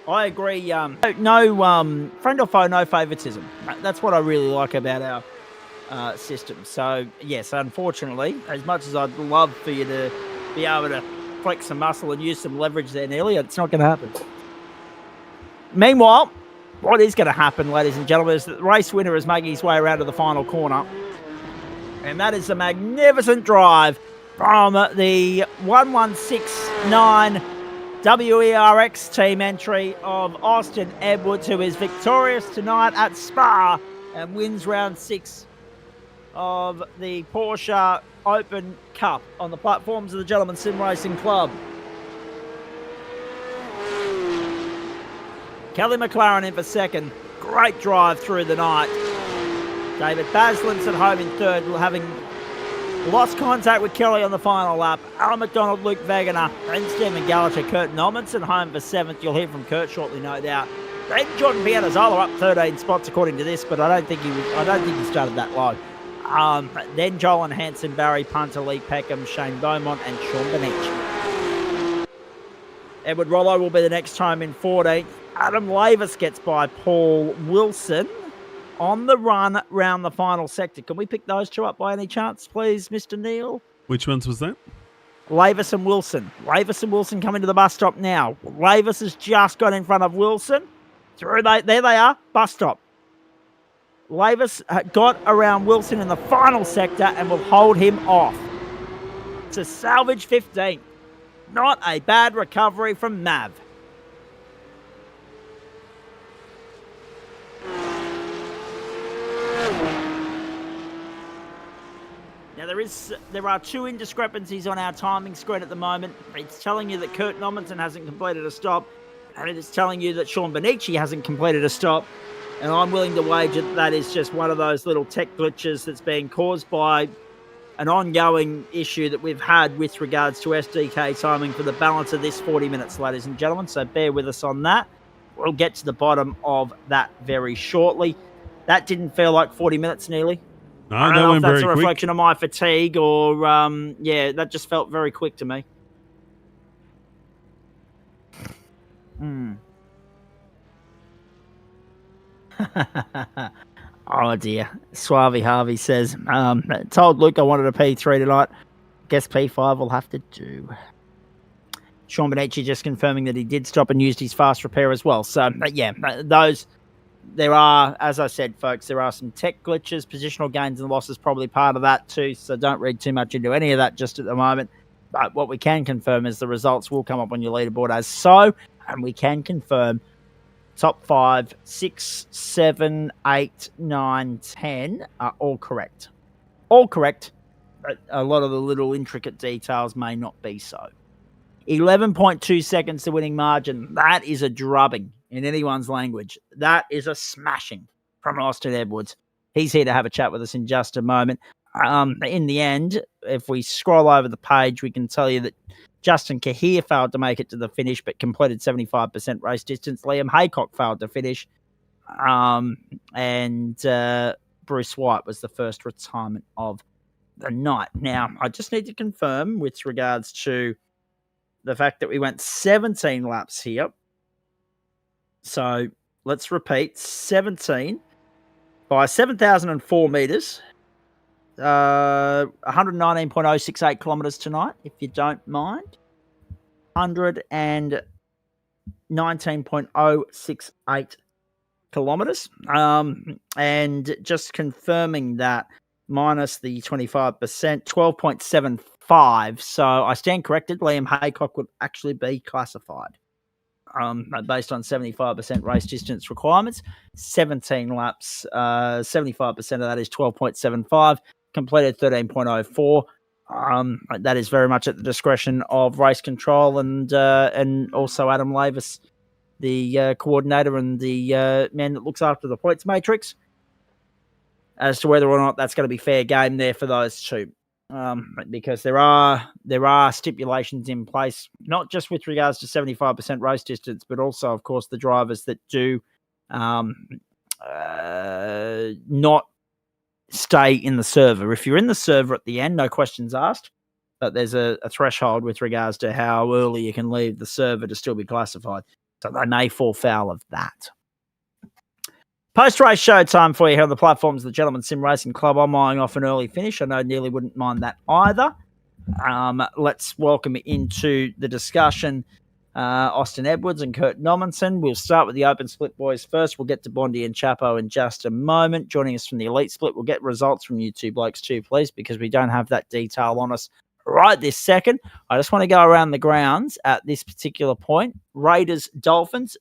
I agree. No friend or foe, no favouritism. That's what I really like about our system. So, yes, unfortunately, as much as I'd love for you to be able to flex some muscle and use some leverage there, Nearly, it's not going to happen. Meanwhile, what is going to happen, ladies and gentlemen, is that the race winner is making his way around to the final corner. And that is a magnificent drive from the 1169 WERX team entry of Austin Edwards, who is victorious tonight at Spa and wins round 6 of the Porsche Open Cup on the platforms of the Gentleman Sim Racing Club. Kelly McLaren in for second. Great drive through the night. David Baslin's at home in third, having lost contact with Kelly on the final lap. Alan McDonald, Luke Wegener, and Stephen Gallacher, Kurt Normanson home for seventh. You'll hear from Kurt shortly, no doubt. Then Jordan Pianazzola up 13 spots according to this, but I don't think he started that low. Then Jolan Hansen, Barry Punter, Lee Peckham, Shane Beaumont, and Sean Benici. Edward Rollo will be the next home in 14th. Adam Lavis gets by Paul Wilson on the run round the final sector. Can we pick those two up by any chance, please, Mr. Neil? Which ones was that? Lavis and Wilson. Lavis and Wilson coming to the bus stop now. Lavis has just got in front of Wilson. There they are, bus stop. Lavis got around Wilson in the final sector and will hold him off to salvage 15th. Not a bad recovery from Mav. Now there are two indiscrepancies on our timing screen at the moment. It's telling you that Kurt Nommensen hasn't completed a stop, and it is telling you that Sean Benici hasn't completed a stop. And I'm willing to wager that is just one of those little tech glitches that's being caused by an ongoing issue that we've had with regards to SDK timing for the balance of this 40 minutes, ladies and gentlemen. So bear with us on that. We'll get to the bottom of that very shortly. That didn't feel like 40 minutes nearly. No, I don't that know if went that's very a quick. reflection of my fatigue or, yeah, that just felt very quick to me. Oh dear. Suave Harvey says, told Luke I wanted a P3 tonight. Guess P5 will have to do. Sean Benici just confirming that he did stop and used his fast repair as well. So, yeah, there are, as I said, folks, there are some tech glitches. Positional gains and losses probably part of that too. So don't read too much into any of that just at the moment. But what we can confirm is the results will come up on your leaderboard as so. And we can confirm top 5, 6, 7, 8, 9, 10 are all correct. All correct, but a lot of the little intricate details may not be so. 11.2 seconds to winning margin. That is a drubbing in anyone's language. That is a smashing from Austin Edwards. He's here to have a chat with us in just a moment. In the end, if we scroll over the page, we can tell you that Justin Kahir failed to make it to the finish, but completed 75% race distance. Liam Haycock failed to finish. And Bruce White was the first retirement of the night. Now, I just need to confirm with regards to the fact that we went 17 laps here. So let's repeat, 17 by 7,004 metres. 119.068 kilometres tonight, if you don't mind. 119.068 kilometres. And just confirming that minus the 25%, 12.75. So I stand corrected. Liam Haycock would actually be classified based on 75% race distance requirements. 17 laps, 75% of that is 12.75. Completed 13.04. That is very much at the discretion of race control and also Adam Lavis, the coordinator and the man that looks after the points matrix, as to whether or not that's going to be fair game there for those two. Because there are stipulations in place, not just with regards to 75% race distance, but also, of course, the drivers that do not stay in the server. If you're in the server at the end, no questions asked, but there's a threshold with regards to how early you can leave the server to still be classified. So they may fall foul of that. Post-race show time for you here on the platforms of the Gentleman Sim Racing Club. I'm eyeing off an early finish. I know Nearly wouldn't mind that either. Let's welcome into the discussion Austin Edwards and Kurt Nommensen. We'll start with the open split boys first. We'll get to Bondi and Chapo in just a moment. Joining us from the elite split, we'll get results from you two blokes too, please, because we don't have that detail on us right this second. I just want to go around the grounds at this particular point. Raiders, Dolphins.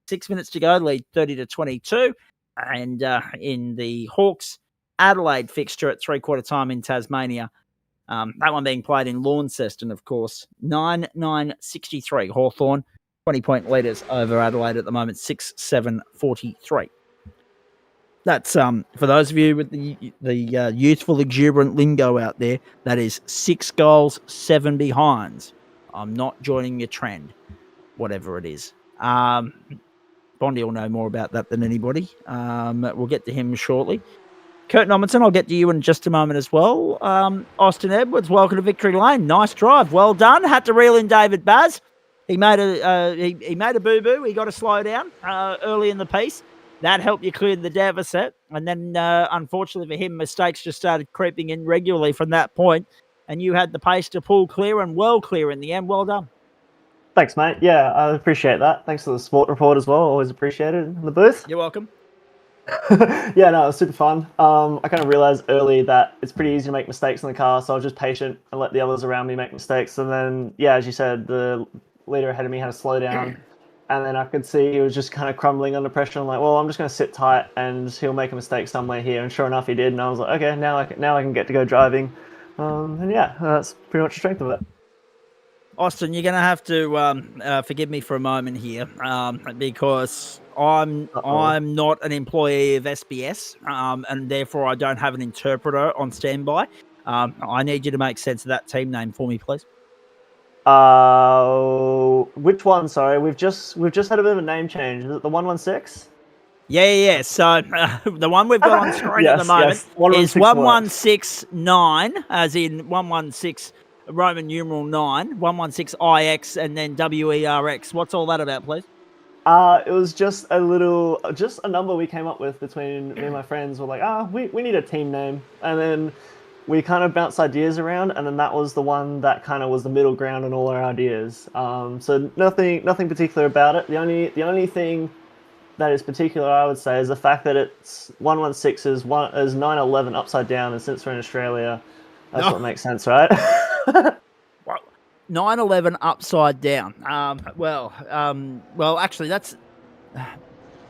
6 minutes to go, lead 30-22. And in the Hawks Adelaide fixture at 3/4 time in Tasmania, that one being played in Launceston, of course, 9-9-63. Hawthorn, 20-point leaders over Adelaide at the moment, 6-7-43. That's, for those of you with the youthful, exuberant lingo out there, that is 6 goals, 7 behinds. I'm not joining your trend, whatever it is. Bondi will know more about that than anybody. We'll get to him shortly. Kurt Nommensen, I'll get to you in just a moment as well. Austin Edwards, welcome to Victory Lane. Nice drive. Well done. Had to reel in David Baz. He made a boo-boo. He got to slow down early in the piece. That helped you clear the deficit. And then, unfortunately for him, mistakes just started creeping in regularly from that point. And you had the pace to pull clear and well clear in the end. Well done. Thanks, mate. Yeah, I appreciate that. Thanks for the sport report as well. Always appreciate it in the booth. You're welcome. Yeah, no, it was super fun. I kind of realized early that it's pretty easy to make mistakes in the car, so I was just patient and let the others around me make mistakes. And then, yeah, as you said, the leader ahead of me had to slow down, and then I could see he was just kind of crumbling under pressure. I'm like, well, I'm just going to sit tight, and he'll make a mistake somewhere here. And sure enough, he did. And I was like, okay, now I can get to go driving. And yeah, that's pretty much the strength of it. Austin, you're going to have to forgive me for a moment here, because I'm not an employee of SBS, and therefore I don't have an interpreter on standby. I need you to make sense of that team name for me, please. Which one? Sorry, we've just had a bit of a name change. Is it the 116? Yeah. So the one we've got on screen at the moment is 1169, as in 116 Roman numeral 9, 116IX, and then WERX. What's all that about, please? It was just a number we came up with between me and my friends. We're like, we need a team name, and then we kind of bounced ideas around, and then that was the one that kind of was the middle ground in all our ideas. So nothing particular about it. The only thing that is particular, I would say, is the fact that it's 116 is 911 upside down, and since we're in Australia, that's what makes sense, right? 911 upside down. Well, actually, that's.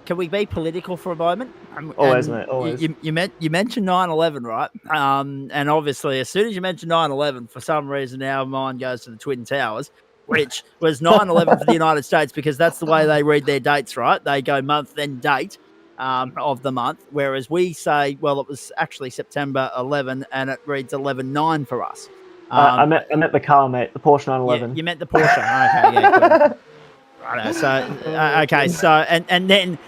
Can we be political for a moment? Always, mate. Always. You mentioned 9/11, right? And obviously, as soon as you mention 9/11, for some reason, our mind goes to the Twin Towers, which was 9/11 for the United States, because that's the way they read their dates, right? They go month then date of the month, whereas we say, well, it was actually September 11, and it reads 11/9 for us. I meant the car, mate. The Porsche 911. Yeah, you meant the Porsche. Okay, yeah, good. Right, so okay, so and then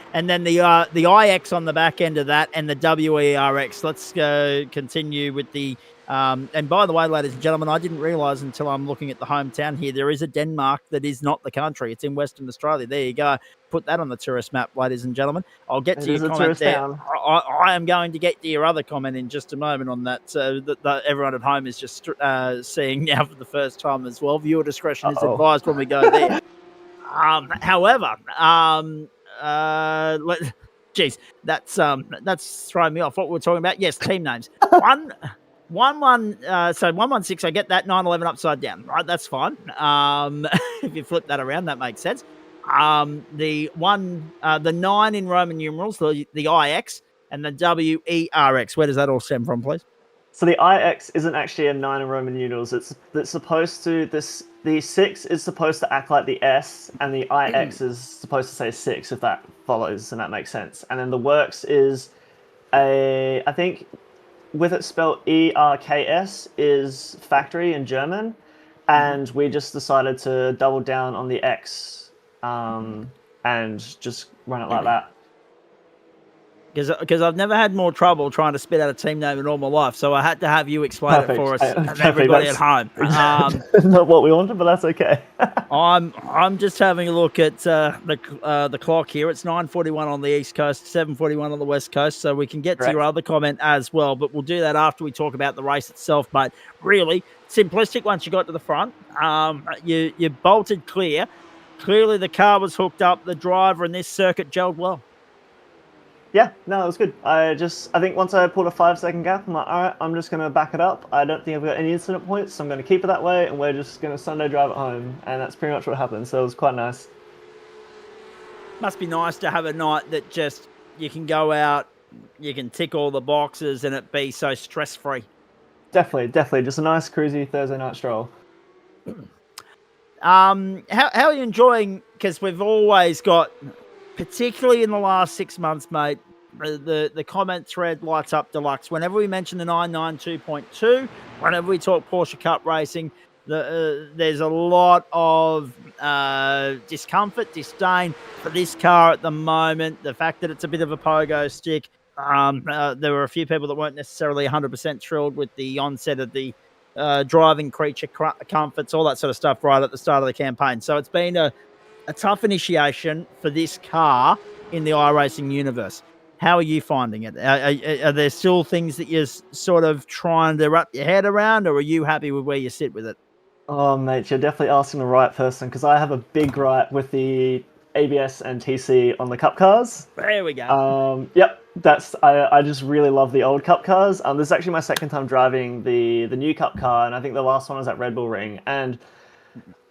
the IX on the back end of that, and the WERX. Let's go continue with the and by the way, ladies and gentlemen, I didn't realise until I'm looking at the hometown here, there is a Denmark that is not the country. It's in Western Australia. There you go. Put that on the tourist map, ladies and gentlemen. I'll get to your comment there. I am going to get to your other comment in just a moment on that, so that everyone at home is just seeing now for the first time as well. Viewer discretion is advised when we go there. However, geez, that's throwing me off. What we're talking about? Yes, team names. So 116. I get that. 911 upside down. Right, that's fine. If you flip that around, that makes sense. The 9 in Roman numerals, the IX, and the WERX. Where does that all stem from, please? So the IX isn't actually a 9 in Roman numerals. It's supposed to the 6 is supposed to act like the S, and the IX is supposed to say 6, if that follows and that makes sense. And then the works is I think with it spelled ERKS is factory in German, and we just decided to double down on the X and just run it like that. Because I've never had more trouble trying to spit out a team name in all my life, so I had to have you explain it for us and everybody at home. Not what we wanted, but that's okay. I'm just having a look at the clock here. It's 9:41 on the East Coast, 7:41 on the West Coast, so we can get to your other comment as well, but we'll do that after we talk about the race itself. But really, simplistic once you got to the front. You bolted clear. Clearly the car was hooked up. The driver and this circuit gelled well. Yeah, no, it was good. I think once I pulled a 5-second gap, I'm like, all right, I'm just going to back it up. I don't think I've got any incident points, so I'm going to keep it that way, and we're just going to Sunday drive it home. And that's pretty much what happened, so it was quite nice. Must be nice to have a night that just, you can go out, you can tick all the boxes, and it be so stress-free. Definitely. Just a nice, cruisy Thursday night stroll. How are you enjoying, because we've always got, particularly in the last 6 months, mate, the comment thread lights up deluxe. Whenever we mention the 992.2, whenever we talk Porsche Cup racing, there's a lot of discomfort, disdain for this car at the moment. The fact that it's a bit of a pogo stick. There were a few people that weren't necessarily 100% thrilled with the onset of the driving creature comforts, all that sort of stuff right at the start of the campaign. So it's been a tough initiation for this car in the iRacing universe. How are you finding it? Are there still things that you're sort of trying to wrap your head around, or are you happy with where you sit with it? Oh, mate, you're definitely asking the right person, because I have a big gripe with the ABS and TC on the Cup cars. There we go. Yep, I just really love the old Cup cars. This is actually my second time driving the new Cup car, and I think the last one was at Red Bull Ring. And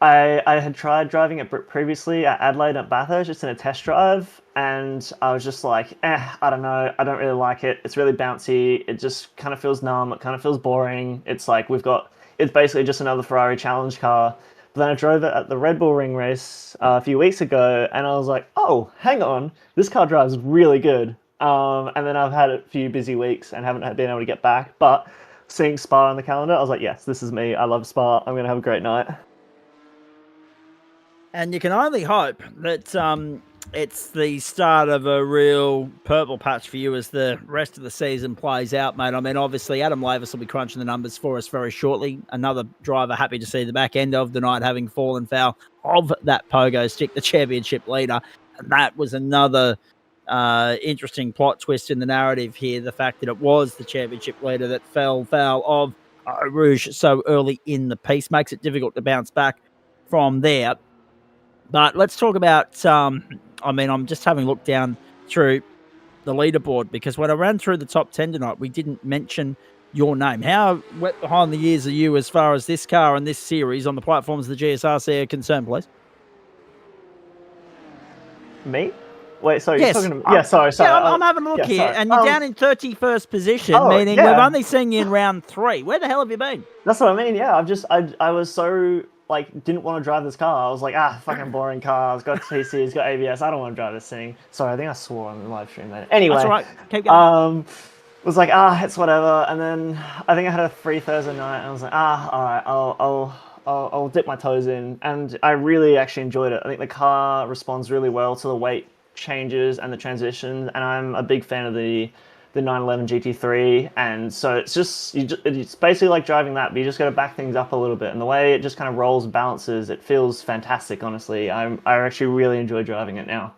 I had tried driving it previously at Adelaide at Bathurst, just in a test drive, and I was just like, I don't know, I don't really like it. It's really bouncy. It just kind of feels numb. It kind of feels boring. It's like it's basically just another Ferrari challenge car. But then I drove it at the Red Bull Ring race a few weeks ago, and I was like, oh, hang on, this car drives really good. And then I've had a few busy weeks and haven't been able to get back. But seeing Spa on the calendar, I was like, yes, this is me. I love Spa. I'm going to have a great night. And you can only hope that it's the start of a real purple patch for you as the rest of the season plays out, mate. I mean, obviously, Adam Lavis will be crunching the numbers for us very shortly. Another driver happy to see the back end of the night having fallen foul of that pogo stick, the championship leader. And that was another interesting plot twist in the narrative here, the fact that it was the championship leader that fell foul of Rouge so early in the piece. Makes it difficult to bounce back from there. But let's talk about, I'm just having a look down through the leaderboard, because when I ran through the top 10 tonight, we didn't mention your name. How wet behind the ears are you as far as this car and this series on the platforms of the GSRC are concerned, please? Me? Wait, sorry, yes. you're talking to me? Yeah, sorry. Yeah, I'm having a look here, and you're down in 31st position, meaning we've only seen you in round 3. Where the hell have you been? That's what I mean, yeah. I was so... didn't want to drive this car. I was like, fucking boring car. It's got TC, it's got ABS. I don't want to drive this thing. Sorry, I think I swore on the live stream, mate. Anyway. That's all right. Keep going. Was like, it's whatever. And then I think I had a free Thursday night, and I was like, all right, I'll dip my toes in. And I really actually enjoyed it. I think the car responds really well to the weight changes and the transition. And I'm a big fan of the 911 GT3, and so it's basically like driving that, but you just got to back things up a little bit, and the way it just kind of rolls and balances, it feels fantastic. Honestly, I actually really enjoy driving it now.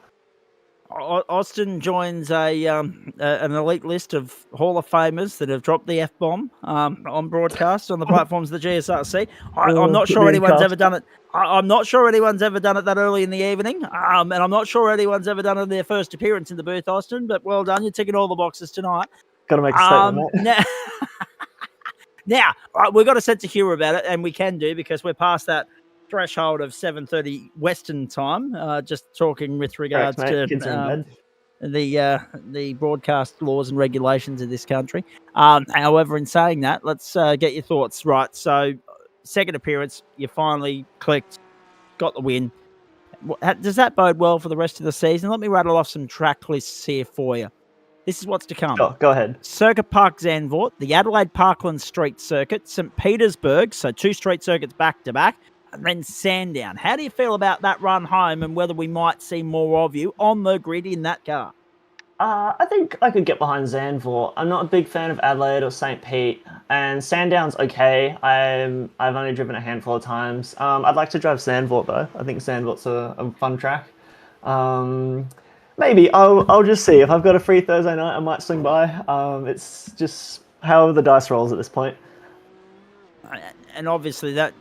Austin joins an elite list of Hall of Famers that have dropped the F-bomb on broadcast on the platforms of the GSRC. I'm not sure anyone's ever done it. I'm not sure anyone's ever done it that early in the evening, and I'm not sure anyone's ever done it in their first appearance in the booth, Austin, but well done. You're ticking all the boxes tonight. Got to make a statement, mate. Now, we've got a sense of humour about it, and we can do, because we're past that threshold of 7:30 Western time, just talking with regards to the broadcast laws and regulations of this country. However, in saying that, let's get your thoughts. Right, so second appearance, you finally clicked, got the win. Does that bode well for the rest of the season? Let me rattle off some track lists here for you. This is what's to come. Go ahead. Circuit Park Zandvoort, the Adelaide Parkland Street Circuit, St. Petersburg, so 2 street circuits back-to-back, and then Sandown. How do you feel about that run home, and whether we might see more of you on the grid in that car? I think I could get behind Zandvoort. I'm not a big fan of Adelaide or St. Pete, and Sandown's okay. I've only driven a handful of times. I'd like to drive Zandvoort, though. I think Zandvoort's a fun track. Maybe. I'll just see. If I've got a free Thursday night, I might swing by. It's just how the dice rolls at this point. And obviously that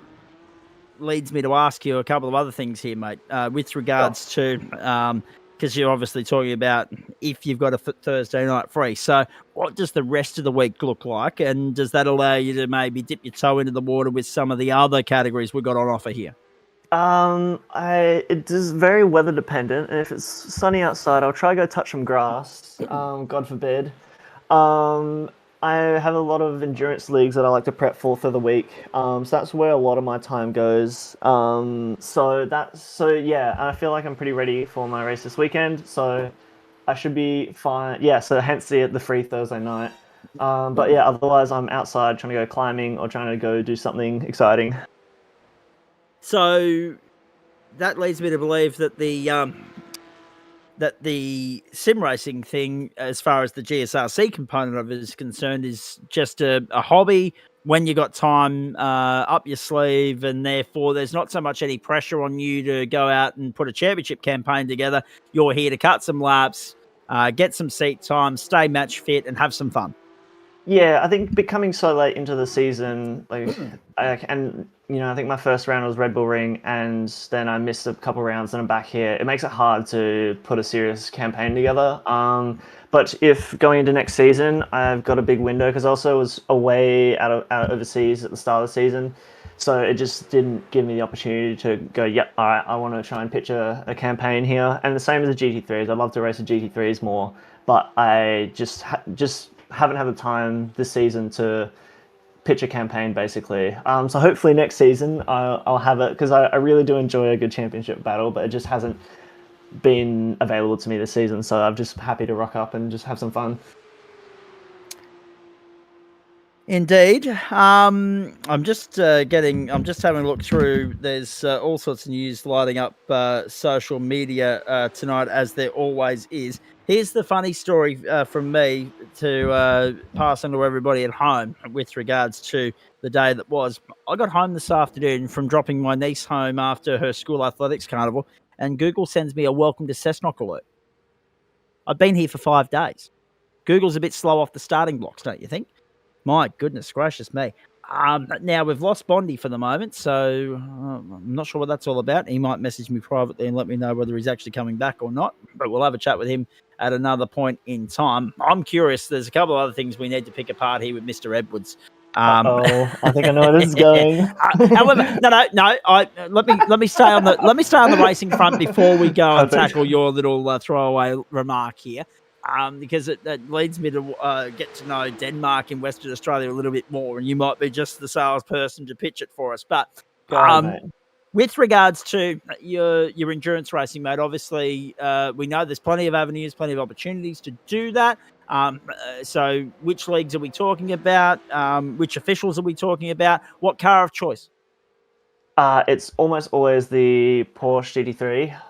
leads me to ask you a couple of other things here, mate, with regards to... because you're obviously talking about if you've got a Thursday night free. So what does the rest of the week look like? And does that allow you to maybe dip your toe into the water with some of the other categories we've got on offer here? It is very weather dependent. And if it's sunny outside, I'll try to go touch some grass. God forbid. I have a lot of endurance leagues that I like to prep for the week. So that's where a lot of my time goes. So yeah, I feel like I'm pretty ready for my race this weekend. So I should be fine. Yeah, so hence the free Thursday night. But yeah, otherwise I'm outside trying to go climbing or trying to go do something exciting. So that leads me to believe that the sim racing thing, as far as the GSRC component of it is concerned, is just a hobby when you got time up your sleeve, and therefore there's not so much any pressure on you to go out and put a championship campaign together. You're here to cut some laps, get some seat time, stay match fit, and have some fun. Yeah, I think becoming so late into the season, and I think my first round was Red Bull Ring, and then I missed a couple rounds and I'm back here. It makes it hard to put a serious campaign together. But if going into next season, I've got a big window because I also was away out overseas at the start of the season. So it just didn't give me the opportunity to go, yep, all right, I want to try and pitch a campaign here. And the same as the GT3s. I'd love to race the GT3s more, but I just haven't had the time this season to pitch a campaign, basically. So hopefully next season I'll have it, because I really do enjoy a good championship battle, but it just hasn't been available to me this season. So I'm just happy to rock up and just have some fun. Indeed. I'm just having a look through. There's all sorts of news lighting up social media tonight, as there always is. Here's the funny story from me to pass on to everybody at home with regards to the day that was. I got home this afternoon from dropping my niece home after her school athletics carnival, and Google sends me a welcome to Cessnock alert. I've been here for 5 days. Google's a bit slow off the starting blocks, don't you think? My goodness gracious me. Now, we've lost Bondi for the moment, so I'm not sure what that's all about. He might message me privately and let me know whether he's actually coming back or not, but we'll have a chat with him at another point in time. I'm curious. There's a couple of other things we need to pick apart here with Mr. Edwards. I think I know where this is going. However, no. Let me stay on the racing front before we go and tackle your little throwaway remark here. Because it leads me to get to know Denmark in Western Australia a little bit more, and you might be just the salesperson to pitch it for us. But with regards to your endurance racing, mate, obviously we know there's plenty of avenues, plenty of opportunities to do that. So which leagues are we talking about? Which officials are we talking about? What car of choice? It's almost always the Porsche GT3.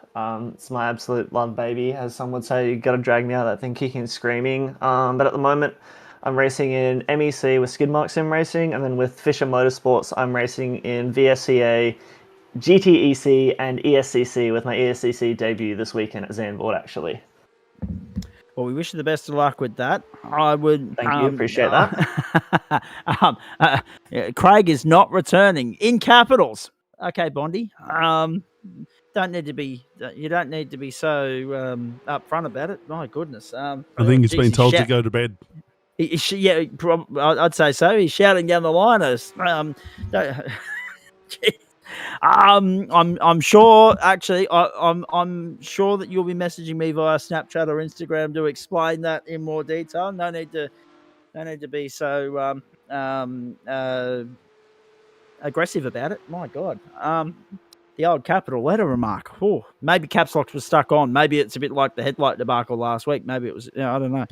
It's my absolute love baby, as some would say. You got to drag me out of that thing kicking and screaming. But at the moment, I'm racing in MEC with Skidmark Sim Racing, and then with Fisher Motorsports, I'm racing in VSCA, GTEC, and ESCC, with my ESCC debut this weekend at Zandvoort, actually. Well, we wish you the best of luck with that. I would. Thank you. Appreciate that. Craig is not returning in capitals. Okay, Bondi. You don't need to be so upfront about it. My goodness. I think he's been told to go to bed. I'd say so. He's shouting down the line. I'm sure. Actually, I'm sure that you'll be messaging me via Snapchat or Instagram to explain that in more detail. No need to be so aggressive about it. My God. The old capital letter remark. Oh, maybe caps lock was stuck on. Maybe it's a bit like the headlight debacle last week. Maybe it was. I don't know.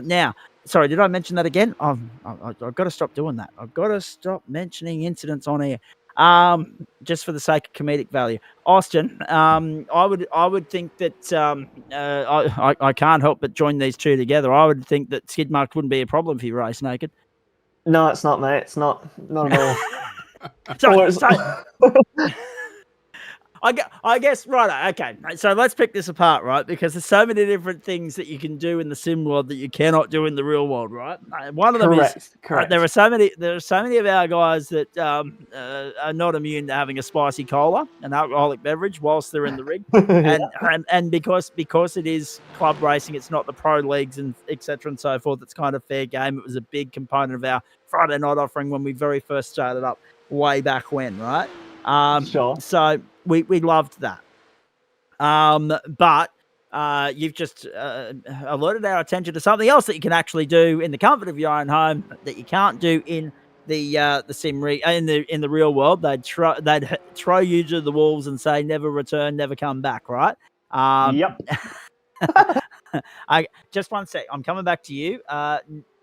Now, sorry, did I mention that again? I've got to stop doing that. I've got to stop mentioning incidents on air. Just for the sake of comedic value. Austin, I would think that I can't help but join these two together. I would think that skid marks wouldn't be a problem for you race naked. No, it's not, mate. It's not at all. I guess, right, okay. So let's pick this apart, right? Because there's so many different things that you can do in the sim world that you cannot do in the real world, right? One of them is correct. There are so many of our guys that are not immune to having a spicy cola, an alcoholic beverage, whilst they're in the rig, and because it is club racing, it's not the pro leagues and etc. and so forth. It's kind of fair game. It was a big component of our Friday night offering when we very first started up way back when, right? Sure. So we loved that. But you've just alerted our attention to something else that you can actually do in the comfort of your own home that you can't do in the sim in the real world. They'd throw you to the wolves and say never return, never come back, right? Yep. Just one sec. I'm coming back to you.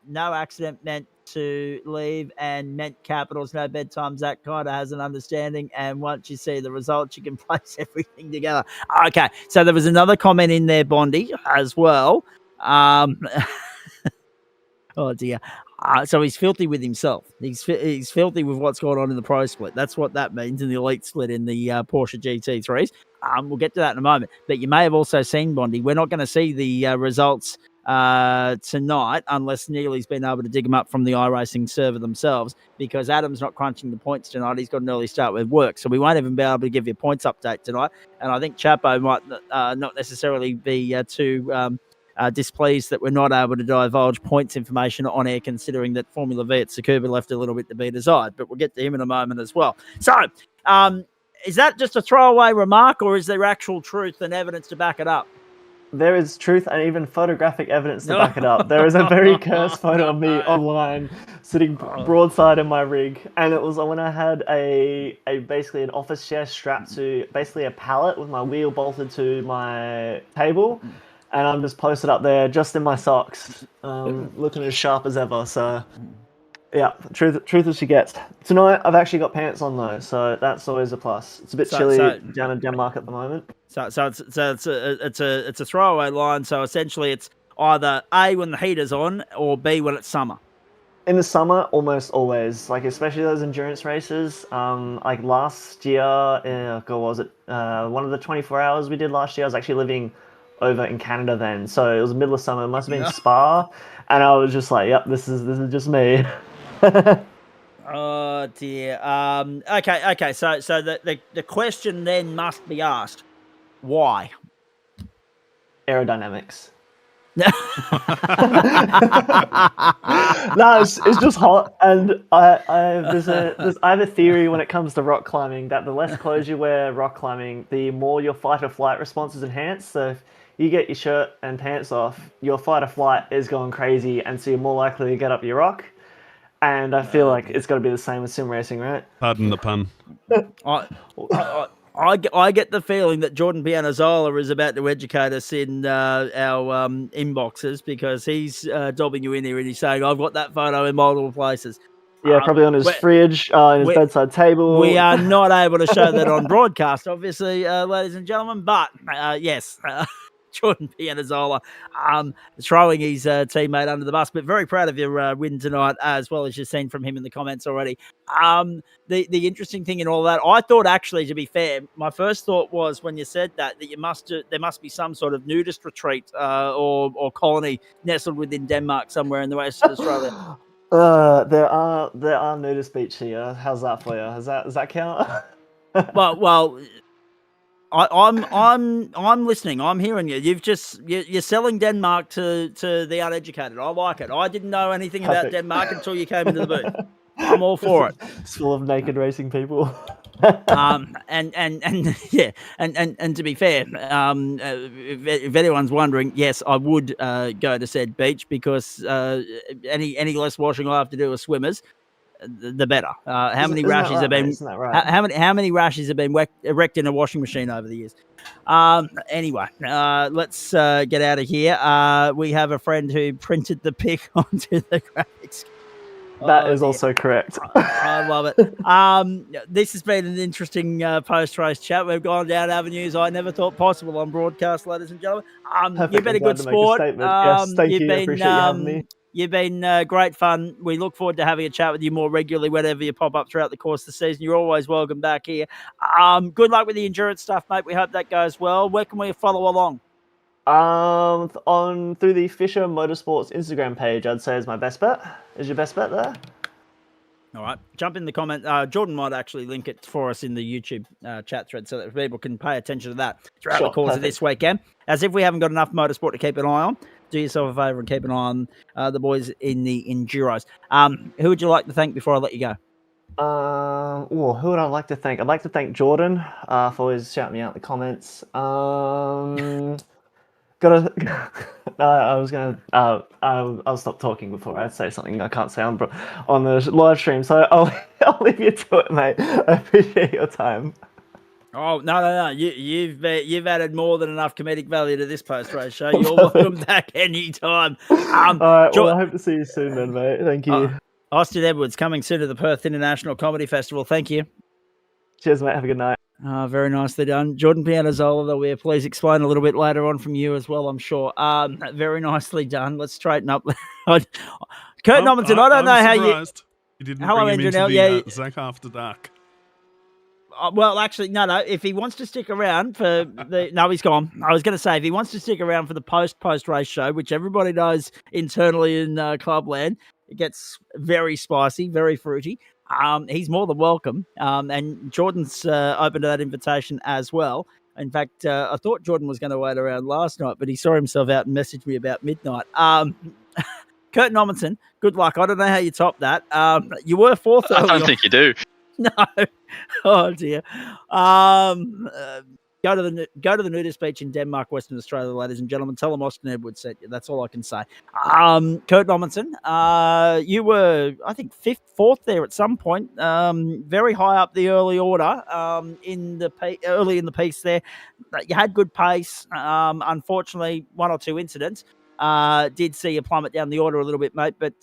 No accident meant to leave and meant capitals, no bedtimes. That kind of has an understanding. And once you see the results, you can place everything together. Okay. So there was another comment in there, Bondi, as well. Oh dear. So he's filthy with himself. He's filthy with what's going on in the pro split. That's what that means in the elite split in the Porsche GT3s. We'll get to that in a moment. But you may have also seen, Bondi, we're not going to see the results tonight, unless Neely's been able to dig them up from the iRacing server themselves, because Adam's not crunching the points tonight. He's got an early start with work, so we won't even be able to give you a points update tonight. And I think Chapo might not necessarily be too displeased that we're not able to divulge points information on air, considering that Formula V at Tsukuba left a little bit to be desired. But we'll get to him in a moment as well. So, is that just a throwaway remark, or is there actual truth and evidence to back it up? There is truth and even photographic evidence to back it up. There is a very cursed photo of me online sitting broadside in my rig, and it was when I had a basically an office chair strapped to basically a pallet with my wheel bolted to my table, and I'm just posted up there just in my socks, looking as sharp as ever. So yeah, truth as she gets. Tonight I've actually got pants on though, so that's always a plus. It's a bit chilly down in Denmark at the moment. So it's a throwaway line. So essentially, it's either A, when the heater's on, or B, when it's summer. In the summer, almost always, like especially those endurance races. Like last year, what was it? One of the 24 hours we did last year, I was actually living over in Canada then, so it was the middle of summer. It must have been Spa, and I was just like, "Yep, this is just me." Oh dear. Okay. So the question then must be asked: why? Aerodynamics. No, it's just hot, and I have a theory when it comes to rock climbing that the less clothes you wear rock climbing, the more your fight or flight response is enhanced. So if you get your shirt and pants off, your fight or flight is going crazy, and so you're more likely to get up your rock. And I feel like it's got to be the same with sim racing, right? Pardon the pun. I get the feeling that Jordan Pianazzola is about to educate us in our inboxes, because he's dobbing you in here and he's saying, I've got that photo in multiple places. Yeah, probably on his fridge, in his bedside table. We are not able to show that on broadcast, obviously, ladies and gentlemen, but yes, Jordan Pianazzola throwing his teammate under the bus, but very proud of your win tonight, as well as you've seen from him in the comments already. The interesting thing in all that, I thought, actually, to be fair, my first thought was when you said that there must be some sort of nudist retreat or colony nestled within Denmark somewhere in the west of Australia. There are nudist beaches here. How's that for you? Does that count? Well. I'm listening. I'm hearing you. You're selling Denmark to the uneducated. I like it. I didn't know anything about Denmark until you came into the booth. I'm all for it. It's full of naked racing people. And to be fair, if anyone's wondering, yes, I would go to said beach, because any less washing I have to do with swimmers, the better. How many rashes have been? How many rashes have been erected in a washing machine over the years? Anyway, let's get out of here. We have a friend who printed the pic onto the graphics. That is also correct. I love it. This has been an interesting post-race chat. We've gone down avenues I never thought possible on broadcast, ladies and gentlemen. You've been a good sport. Yes, thank you. Appreciate you having me. You've been great fun. We look forward to having a chat with you more regularly whenever you pop up throughout the course of the season. You're always welcome back here. Good luck with the endurance stuff, mate. We hope that goes well. Where can we follow along? Through the Fisher Motorsports Instagram page, I'd say is my best bet. Is your best bet there? All right. Jump in the comment. Jordan might actually link it for us in the YouTube chat thread so that people can pay attention to that throughout the course of this weekend. As if we haven't got enough motorsport to keep an eye on, do yourself a favour and keep an eye on the boys in the Enduros. Who would you like to thank before I let you go? Who would I like to thank? I'd like to thank Jordan for always shouting me out in the comments. I'll stop talking before I say something I can't say on the live stream, so I'll leave you to it, mate. I appreciate your time. Oh, no. You've added more than enough comedic value to this post-race show. You're welcome back anytime. All right, well, I hope to see you soon then, mate. Thank you. Austin Edwards coming soon to the Perth International Comedy Festival. Thank you. Cheers, mate. Have a good night. Very nicely done. Jordan Pianazzola, though, we'll please explain a little bit later on from you as well, I'm sure. Very nicely done. Let's straighten up. Kurt Nomington, I don't know how you... You didn't bring him into the Zach After Dark. Well, actually, no. If he wants to stick around for no, he's gone. I was going to say if he wants to stick around for the post race show, which everybody knows internally in Clubland, it gets very spicy, very fruity. He's more than welcome. And Jordan's open to that invitation as well. In fact, I thought Jordan was going to wait around last night, but he saw himself out and messaged me about midnight. Kurt Nommensen, good luck. I don't know how you top that. You were fourth early. I don't think you do. No. Oh dear. Go to the nudist beach in Denmark, Western Australia, ladies and gentlemen. Tell them Austin Edwards sent you. That's all I can say. Kurt Nommensen, you were, I think, fourth there at some point. Very high up the early order. Early in the piece there, you had good pace. Unfortunately, one or two incidents did see you plummet down the order a little bit, mate. But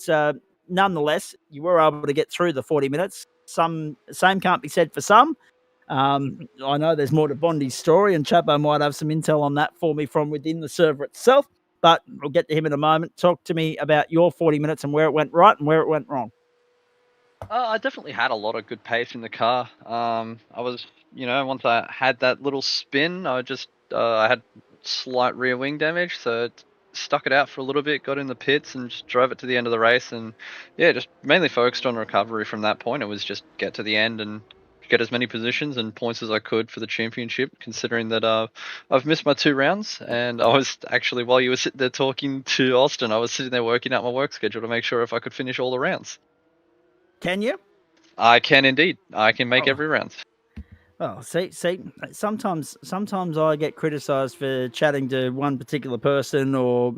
nonetheless, you were able to get through the 40 minutes. Same can't be said for some. I know there's more to Bondi's story, and Chapo might have some intel on that for me from within the server itself, but we'll get to him in a moment. Talk to me about your 40 minutes and where it went right and where it went wrong. I definitely had a lot of good pace in the car. I was, once I had that little spin, I had slight rear wing damage, so it stuck it out for a little bit, got in the pits and just drove it to the end of the race, and just mainly focused on recovery from that point. It was just get to the end and get as many positions and points as I could for the championship, considering that I've missed my 2 rounds, and I was actually, while you were sitting there talking to Austin, I was sitting there working out my work schedule to make sure if I could finish all the rounds. Can you? I can indeed. I can make every round. Oh, see, sometimes I get criticised for chatting to one particular person or,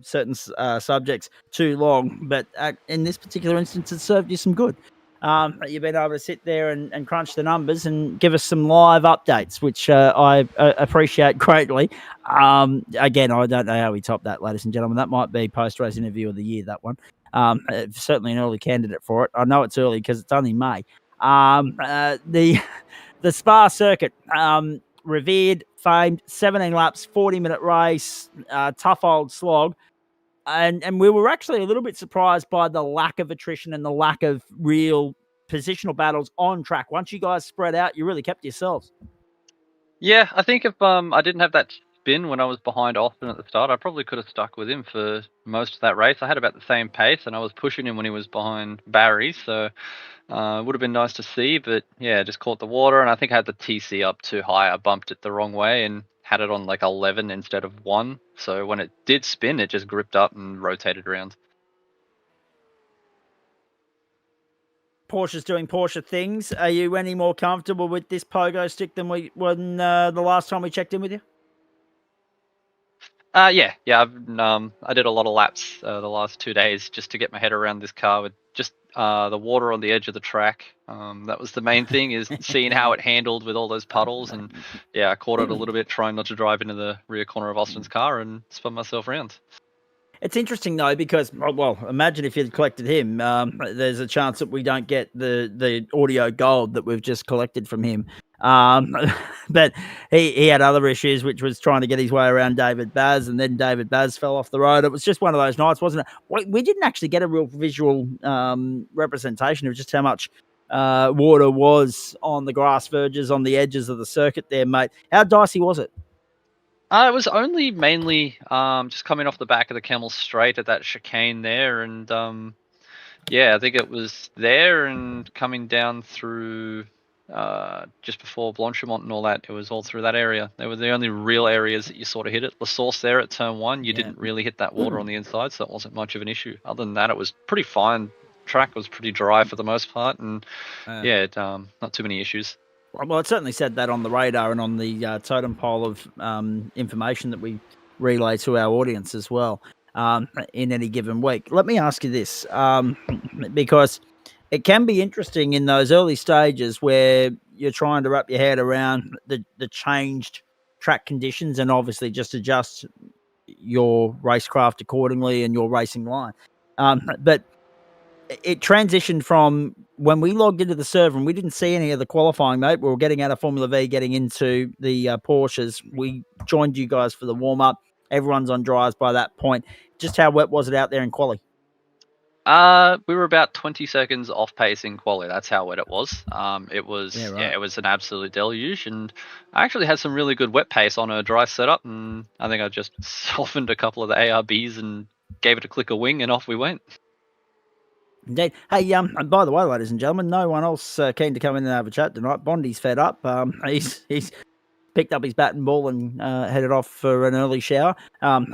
certain subjects too long, but in this particular instance, it served you some good. You've been able to sit there and crunch the numbers and give us some live updates, which I appreciate greatly. Again, I don't know how we top that, ladies and gentlemen. That might be post-race interview of the year, that one. Certainly an early candidate for it. I know it's early because it's only May. The Spa circuit, revered, famed, 17 laps, 40-minute race, tough old slog. And we were actually a little bit surprised by the lack of attrition and the lack of real positional battles on track. Once you guys spread out, you really kept yourselves. Yeah, I think if I didn't have that spin when I was behind Austin at the start, I probably could have stuck with him for most of that race. I had about the same pace, and I was pushing him when he was behind Barry, so it would have been nice to see, but just caught the water, and I think I had the TC up too high. I bumped it the wrong way and had it on like 11 instead of 1, so when it did spin, it just gripped up and rotated around. Porsche's doing Porsche things. Are you any more comfortable with this pogo stick than when the last time we checked in with you? Yeah. I did a lot of laps the last 2 days just to get my head around this car with just the water on the edge of the track. That was the main thing, is seeing how it handled with all those puddles, and I caught it a little bit, trying not to drive into the rear corner of Austin's car and spun myself around. It's interesting though, because imagine if you'd collected him. There's a chance that we don't get the audio gold that we've just collected from him. But he had other issues, which was trying to get his way around David Baz, and then David Baz fell off the road. It was just one of those nights, wasn't it? We didn't actually get a real visual representation of just how much water was on the grass verges, on the edges of the circuit there, mate. How dicey was it? It was only mainly just coming off the back of the Camel Straight at that chicane there, and I think it was there and coming down through just before Blanchimont and all that. It was all through that area. They were the only real areas that you sort of hit it. La Source there at turn 1, you didn't really hit that water on the inside, so it wasn't much of an issue. Other than that, it was pretty fine. Track was pretty dry for the most part, and not too many issues. Well, it certainly said that on the radar and on the totem pole of information that we relay to our audience as well in any given week. Let me ask you this, because it can be interesting in those early stages where you're trying to wrap your head around the changed track conditions and obviously just adjust your racecraft accordingly and your racing line. But it transitioned from when we logged into the server and we didn't see any of the qualifying, mate. We were getting out of Formula V, getting into the Porsches. We joined you guys for the warm-up. Everyone's on dryers by that point. Just how wet was it out there in quali? We were about 20 seconds off pace in quali. That's how wet it was. It was Yeah, right. it was an absolute deluge, and I actually had some really good wet pace on a dry setup, and I think I just softened a couple of the ARBs and gave it a click of wing, and off we went. Indeed. Hey, and by the way, ladies and gentlemen, no one else keen to come in and have a chat tonight. Bondi's fed up. He's picked up his bat and ball and headed off for an early shower.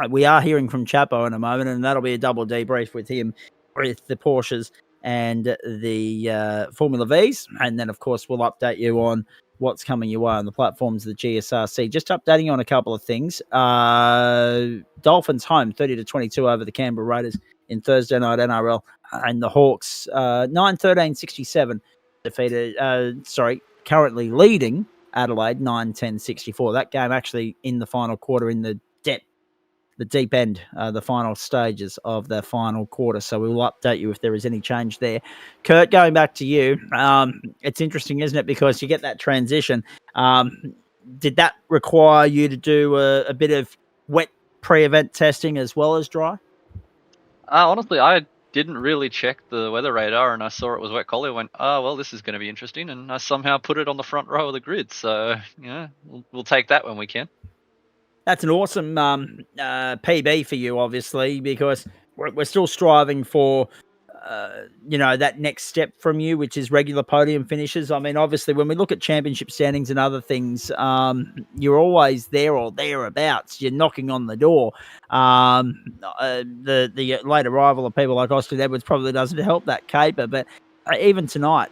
We are hearing from Chapo in a moment, and that'll be a double debrief with him, with the Porsches and the Formula Vs. And then, of course, we'll update you on what's coming your way on the platforms of the GSRC. Just updating you on a couple of things. Dolphins home, 30-22 over the Canberra Raiders in Thursday night NRL. And the Hawks, 9-13-67, defeated, currently leading Adelaide 9-10-64. That game actually in the final quarter, in the deep end, the final stages of the final quarter. So we will update you if there is any change there. Kurt, going back to you, it's interesting, isn't it? Because you get that transition. Did that require you to do a bit of wet pre-event testing as well as dry? Honestly, I didn't really check the weather radar, and I saw it was wet collie. I went, oh, well, this is going to be interesting, and I somehow put it on the front row of the grid. So, we'll take that when we can. That's an awesome PB for you, obviously, because we're still striving for, that next step from you, which is regular podium finishes. I mean, obviously, when we look at championship standings and other things, you're always there or thereabouts. You're knocking on the door. The late arrival of people like Austin Edwards probably doesn't help that caper, but even tonight,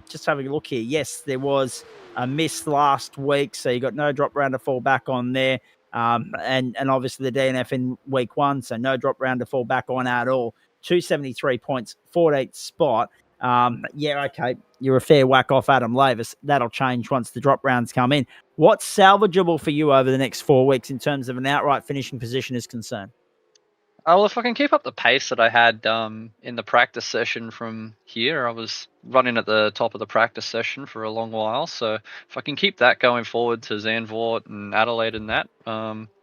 just having a look here, yes, there was a miss last week, so you got no drop round to fall back on there. And obviously the DNF in week 1, so no drop round to fall back on at all. 273 points, 14th spot. Okay, you're a fair whack off Adam Lavis. That'll change once the drop rounds come in. What's salvageable for you over the next 4 weeks in terms of an outright finishing position is concerned? Well, if I can keep up the pace that I had in the practice session from here, I was running at the top of the practice session for a long while. So if I can keep that going forward to Zandvoort and Adelaide and that,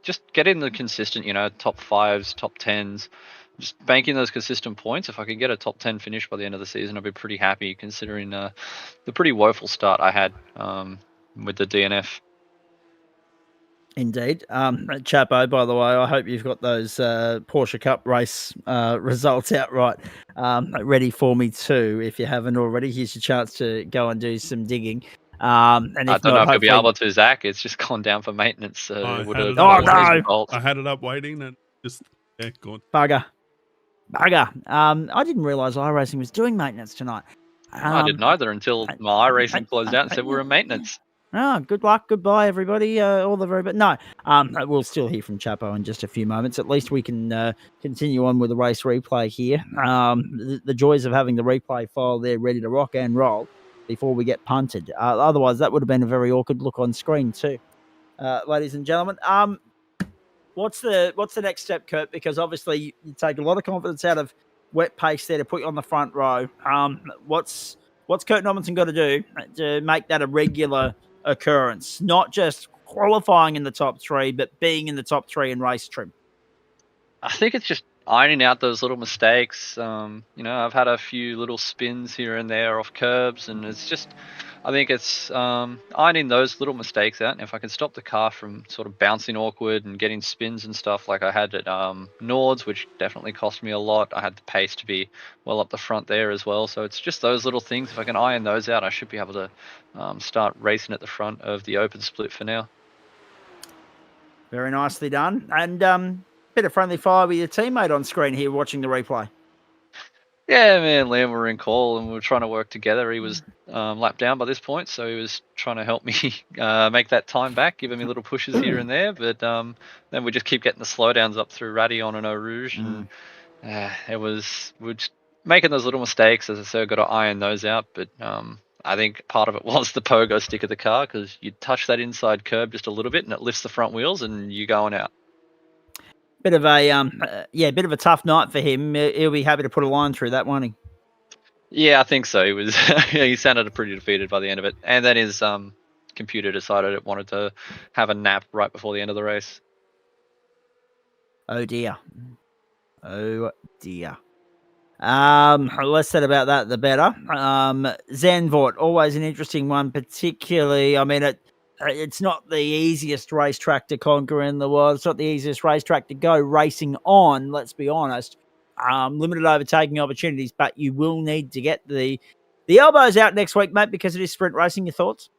just get in the consistent, top 5s, top 10s, just banking those consistent points. If I could get a top 10 finish by the end of the season, I'd be pretty happy, considering the pretty woeful start I had with the DNF. Indeed. Chapo, by the way, I hope you've got those Porsche Cup race results out right, ready for me too. If you haven't already, here's your chance to go and do some digging. And if I don't know if you'll be hopefully- able to, Zach. It's just gone down for maintenance. So I it would had have it up no! waiting. I had it up waiting and just gone. Bugger. I didn't realise iRacing was doing maintenance tonight. I didn't either until my iRacing closed out and said we were in maintenance. Oh, good luck. Goodbye, everybody. All the very best. No, we'll still hear from Chapo in just a few moments. At least we can continue on with the race replay here. The joys of having the replay file there ready to rock and roll before we get punted. Otherwise, that would have been a very awkward look on screen too. Ladies and gentlemen, what's the next step, Kurt? Because obviously you take a lot of confidence out of wet pace there to put you on the front row. What's Kurt Normanson got to do to make that a regular occurrence, not just qualifying in the top 3, but being in the top 3 in race trim? I think it's just ironing out those little mistakes. I've had a few little spins here and there off curbs, and it's just, I think it's ironing those little mistakes out. And if I can stop the car from sort of bouncing awkward and getting spins and stuff like I had at Nords, which definitely cost me a lot. I had the pace to be well up the front there as well. So it's just those little things. If I can iron those out, I should be able to start racing at the front of the open split for now. Very nicely done. And bit of friendly fire with your teammate on screen here watching the replay. Yeah, me and Liam were in call and we were trying to work together. He was lapped down by this point, so he was trying to help me make that time back, giving me little pushes here and there. But then we just keep getting the slowdowns up through Radion and Eau Rouge, and we're just making those little mistakes. As I said, got to iron those out. But I think part of it was the pogo stick of the car, because you touch that inside curb just a little bit and it lifts the front wheels and you're going out. Bit of a tough night for him. He'll be happy to put a line through that, won't he? Yeah, I think so. He was. He sounded pretty defeated by the end of it, and then his computer decided it wanted to have a nap right before the end of the race. Oh dear. Less said about that, the better. Zandvoort, always an interesting one, particularly. I mean, it's not the easiest racetrack to conquer in the world. It's not the easiest racetrack to go racing on, let's be honest. Limited overtaking opportunities, but you will need to get the elbows out next week, mate, because it is sprint racing. Your thoughts?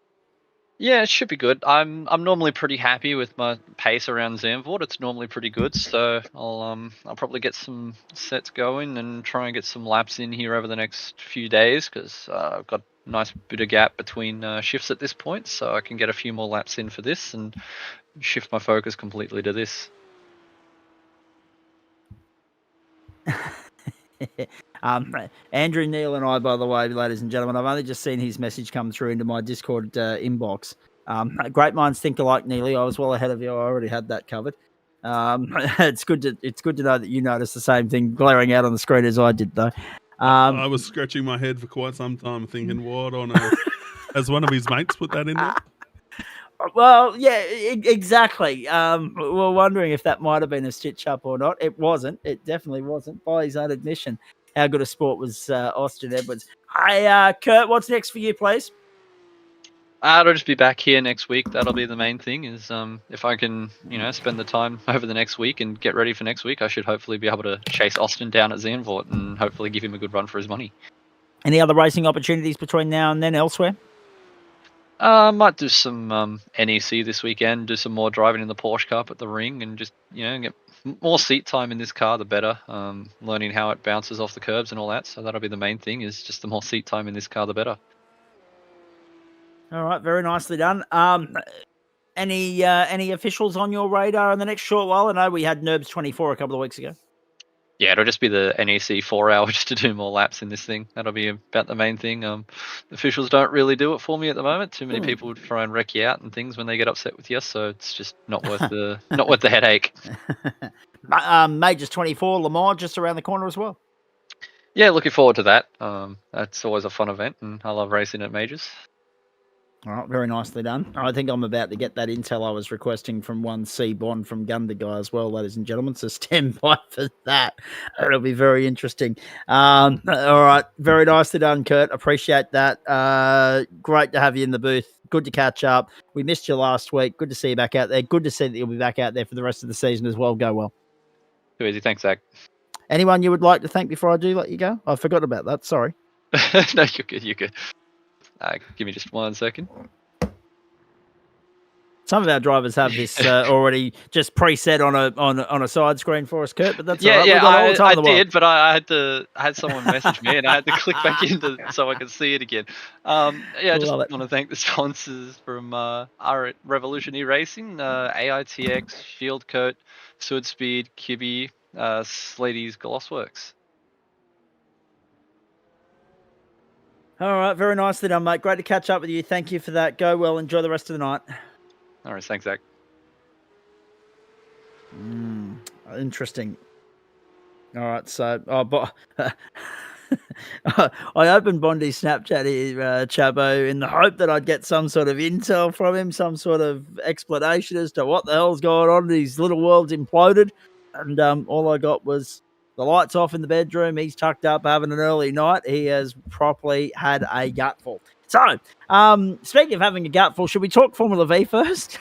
Yeah, it should be good. I'm normally pretty happy with my pace around Zandvoort. It's normally pretty good, so I'll probably get some sets going and try and get some laps in here over the next few days because I've got a nice bit of gap between shifts at this point, so I can get a few more laps in for this and shift my focus completely to this. Andrew Neal and I, by the way, ladies and gentlemen, I've only just seen his message come through into my Discord inbox. Great minds think alike, Neely. I was well ahead of you. I already had that covered. It's good to know that you noticed the same thing glaring out on the screen as I did, though. I was scratching my head for quite some time, thinking, "What on earth?" Has one of his mates put that in there? Well, yeah, exactly. We're wondering if that might have been a stitch up or not. It wasn't. It definitely wasn't, by his own admission. How good a sport was Austin Edwards. Hey, Kurt, what's next for you, please? I'll just be back here next week. That'll be the main thing. Is if I can, spend the time over the next week and get ready for next week, I should hopefully be able to chase Austin down at Zandvoort and hopefully give him a good run for his money. Any other racing opportunities between now and then elsewhere? Might do some NEC this weekend, do some more driving in the Porsche Cup at the ring, and just get more seat time in this car, the better. Learning how it bounces off the curbs and all that. So that'll be the main thing. Is just the more seat time in this car, the better. All right, very nicely done. Any officials on your radar in the next short while? I know we had NERBS 24 a couple of weeks ago. Yeah, it'll just be the NEC 4 hour just to do more laps in this thing. That'll be about the main thing. The officials don't really do it for me at the moment. Too many people would try and wreck you out and things when they get upset with you, so it's just not worth the headache. Majors 24, Le Mans just around the corner as well. Yeah, looking forward to that. That's always a fun event, and I love racing at majors. All right, very nicely done. I think I'm about to get that intel I was requesting from one C Bond from Gunder Guy as well, ladies and gentlemen. So stand by for that. It'll be very interesting. All right, very nicely done, Kurt. Appreciate that. Great to have you in the booth. Good to catch up. We missed you last week. Good to see you back out there. Good to see that you'll be back out there for the rest of the season as well. Go well. Too easy. Thanks, Zach. Anyone you would like to thank before I do let you go? I forgot about that. Sorry. No, you're good. You're good. Give me just 1 second. Some of our drivers have this already just preset on a side screen for us, Kurt. But that's all right. Yeah, I did, world. but I had someone message me, and I had to click back into so I could see it again. I just want to thank the sponsors from our Revolutionary Racing, AITX, Shield Coat, Sud Speed, Kibby, Slady's Glossworks. All right, very nicely done, mate. Great to catch up with you. Thank you for that. Go well. Enjoy the rest of the night. All right, thanks, Zach. Interesting. All right, so I opened Bondi's Snapchat here, Chabo, in the hope that I'd get some sort of intel from him, some sort of explanation as to what the hell's going on. His little world's imploded, and all I got was the lights off in the bedroom. He's tucked up having an early night. He has properly had a gutful. So, speaking of having a gutful, should we talk Formula V first?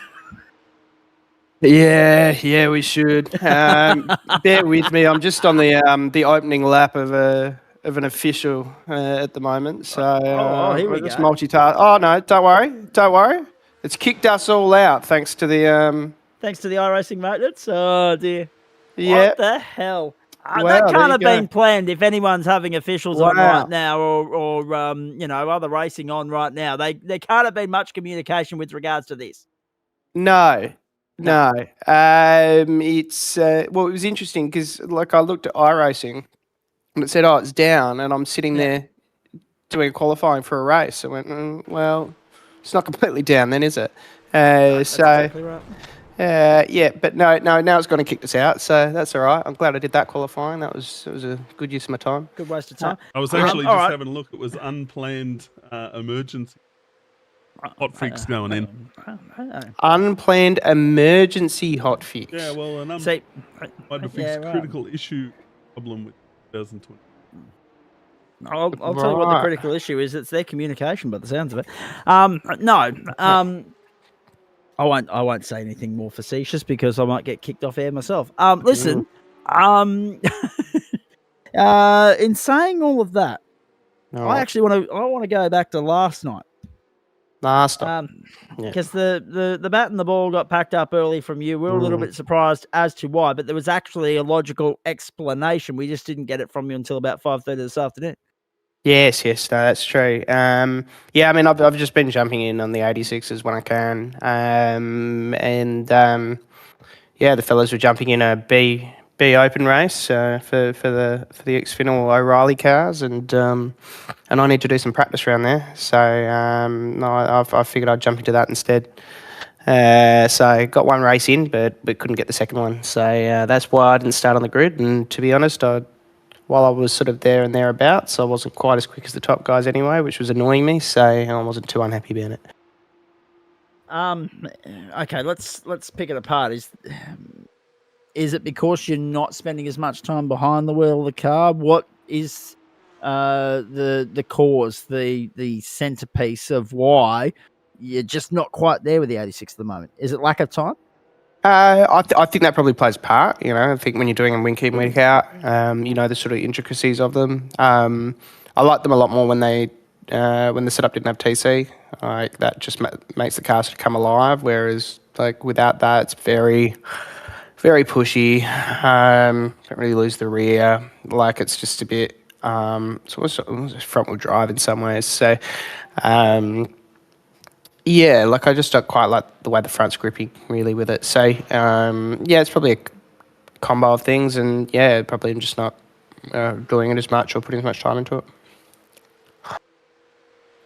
Yeah, we should. Bear with me. I'm just on the opening lap of an official at the moment. So here we just go. multitask. Oh no, don't worry. It's kicked us all out thanks to the iRacing maintenance. Oh dear. Yeah. What the hell? Wow, that there can't you have go. been planned. If anyone's having officials on Wow. right now, or other racing on right now, there can't have been much communication with regards to this. No. It's it was interesting because I looked at iRacing and it said, "Oh, it's down," and I'm sitting there doing qualifying for a race. I went, well, it's not completely down, then, is it? That's exactly right. But no, now it's going to kick us out, so that's all right. I'm glad I did that qualifying. It was a good use of my time. Good waste of time. I was actually just having a look. It was unplanned emergency hotfix going in. Unplanned emergency hotfix. Yeah, well, an See, critical issue problem with 2020. I'll tell you what the Right. critical issue is. It's their communication, by the sounds of it. No, I won't say anything more facetious because I might get kicked off air myself. Listen, in saying all of that, I actually want to go back to last night. Last time. Yeah. Because the bat and the ball got packed up early from you. We were a little bit surprised as to why, but there was actually a logical explanation. We just didn't get it from you until about 5:30 this afternoon. Yes, no, that's true. Yeah, I mean, I've just been jumping in on the 86s when I can, yeah, the fellas were jumping in a B open race for the Xfinity O'Reilly cars, and I need to do some practice around there. So no, I figured I'd jump into that instead. So got one race in, but couldn't get the second one. So that's why I didn't start on the grid. And to be honest, while I was sort of there and thereabouts, I wasn't quite as quick as the top guys anyway, which was annoying me. So I wasn't too unhappy about it. Okay, let's pick it apart. Is it because you're not spending as much time behind the wheel of the car? What is the cause, the centerpiece of why you're just not quite there with the 86 at the moment? Is it lack of time? I think that probably plays a part. You know, I think when you're doing them week in, week out, you know, the sort of intricacies of them. I like them a lot more when the setup didn't have TC. Like that just makes the car sort of come alive. Whereas like without that, it's very, very pushy. Don't really lose the rear. Like it's just a bit. So it's front wheel drive in some ways. So. Yeah, like I just don't quite like the way the front's gripping really with it. So, yeah, it's probably a combo of things, and yeah, probably I'm just not doing it as much or putting as much time into it.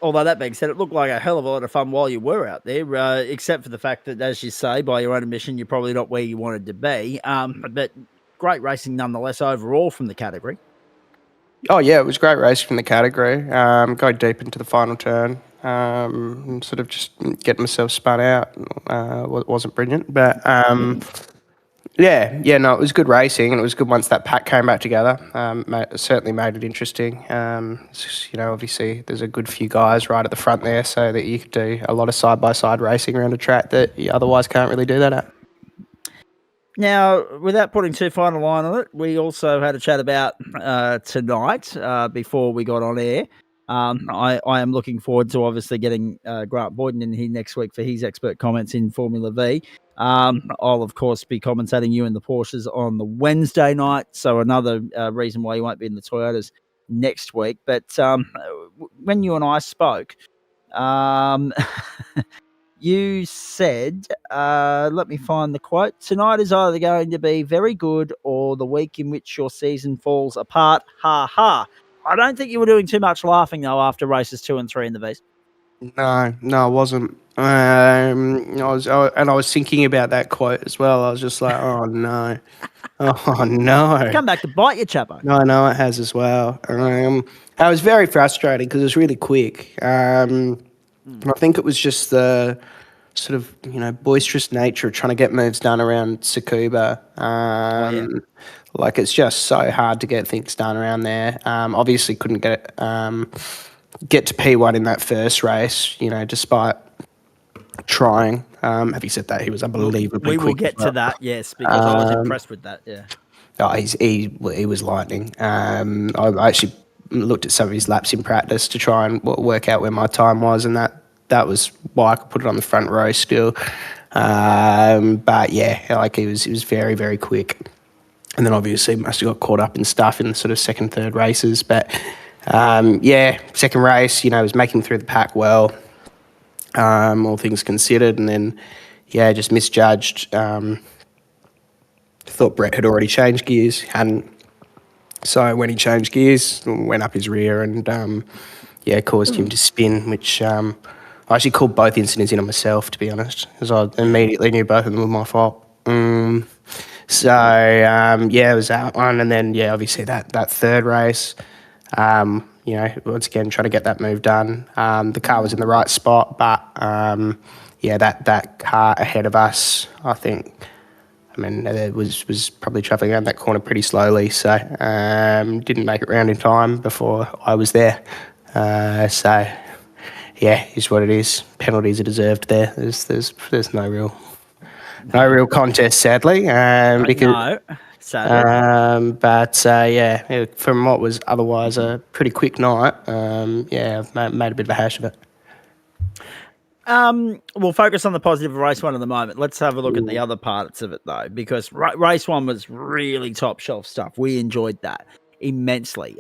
Although that being said, it looked like a hell of a lot of fun while you were out there, except for the fact that, as you say, by your own admission, you're probably not where you wanted to be. But great racing nonetheless overall from the category. Oh, yeah, it was great race from the category. Go deep into the final turn. Sort of just getting myself spun out. Wasn't brilliant, but yeah, no, it was good racing, and it was good once that pack came back together. It certainly made it interesting. You know, obviously there's a good few guys right at the front there, so that you could do a lot of side-by-side racing around a track that you otherwise can't really do that at. Now, without putting too fine a line on it, we also had a chat about tonight before we got on air. I am looking forward to obviously getting Grant Boyden in here next week for his expert comments in Formula V. I'll, of course, be commentating you in the Porsches on the Wednesday night, so another reason why you won't be in the Toyotas next week. But when you and I spoke, you said, let me find the quote, tonight is either going to be very good or the week in which your season falls apart. Ha ha. I don't think you were doing too much laughing, though, after races 2 and 3 in the V's. No, I wasn't. I was thinking about that quote as well. I was just like, oh no, oh no. Come back to bite you, Chapo. No, I know it has as well. I was very frustrated because it was really quick. I think it was just the sort of, you know, boisterous nature of trying to get moves done around Tsukuba. Like it's just so hard to get things done around there. Obviously couldn't get to P1 in that first race, you know, despite trying. Having said that, he was unbelievably quick. We will get to that, yes, because I was impressed with that, yeah. Oh, he was lightning. I actually looked at some of his laps in practice to try and work out where my time was, and that was why I could put it on the front row still. But yeah, like he was very, very quick. And then obviously must have got caught up in stuff in the sort of second, third races. But yeah, second race, you know, was making through the pack well, all things considered. And then, yeah, just misjudged. Thought Brett had already changed gears, hadn't. So when he changed gears, went up his rear and, yeah, caused him to spin, which I actually called both incidents in on myself, to be honest, because I immediately knew both of them were my fault. So, yeah, it was that one. And then, yeah, obviously that third race, you know, once again, trying to get that move done. The car was in the right spot, but, yeah, that car ahead of us, I think, I mean, it was probably travelling around that corner pretty slowly, so didn't make it round in time before I was there. So, yeah, is what it is. Penalties are deserved there. There's no real contest, sadly. No, sadly. But yeah, from what was otherwise a pretty quick night, yeah, I've made a bit of a hash of it. We'll focus on the positive of race one at the moment. Let's have a look at the other parts of it, though, because race one was really top shelf stuff. We enjoyed that immensely.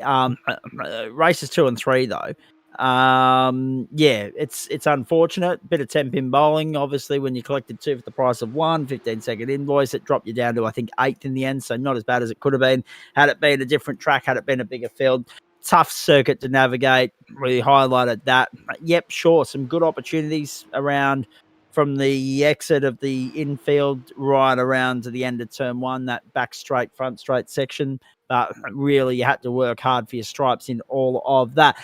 Races 2 and 3, though, yeah, it's unfortunate. Bit of 10-pin bowling, obviously, when you collected 2 for the price of 1, 15-second invoice. It dropped you down to, I think, 8th in the end, so not as bad as it could have been. Had it been a different track, had it been a bigger field. Tough circuit to navigate, really highlighted that. Yep, sure, some good opportunities around from the exit of the infield right around to the end of turn 1, that back straight, front straight section. But really, you had to work hard for your stripes in all of that.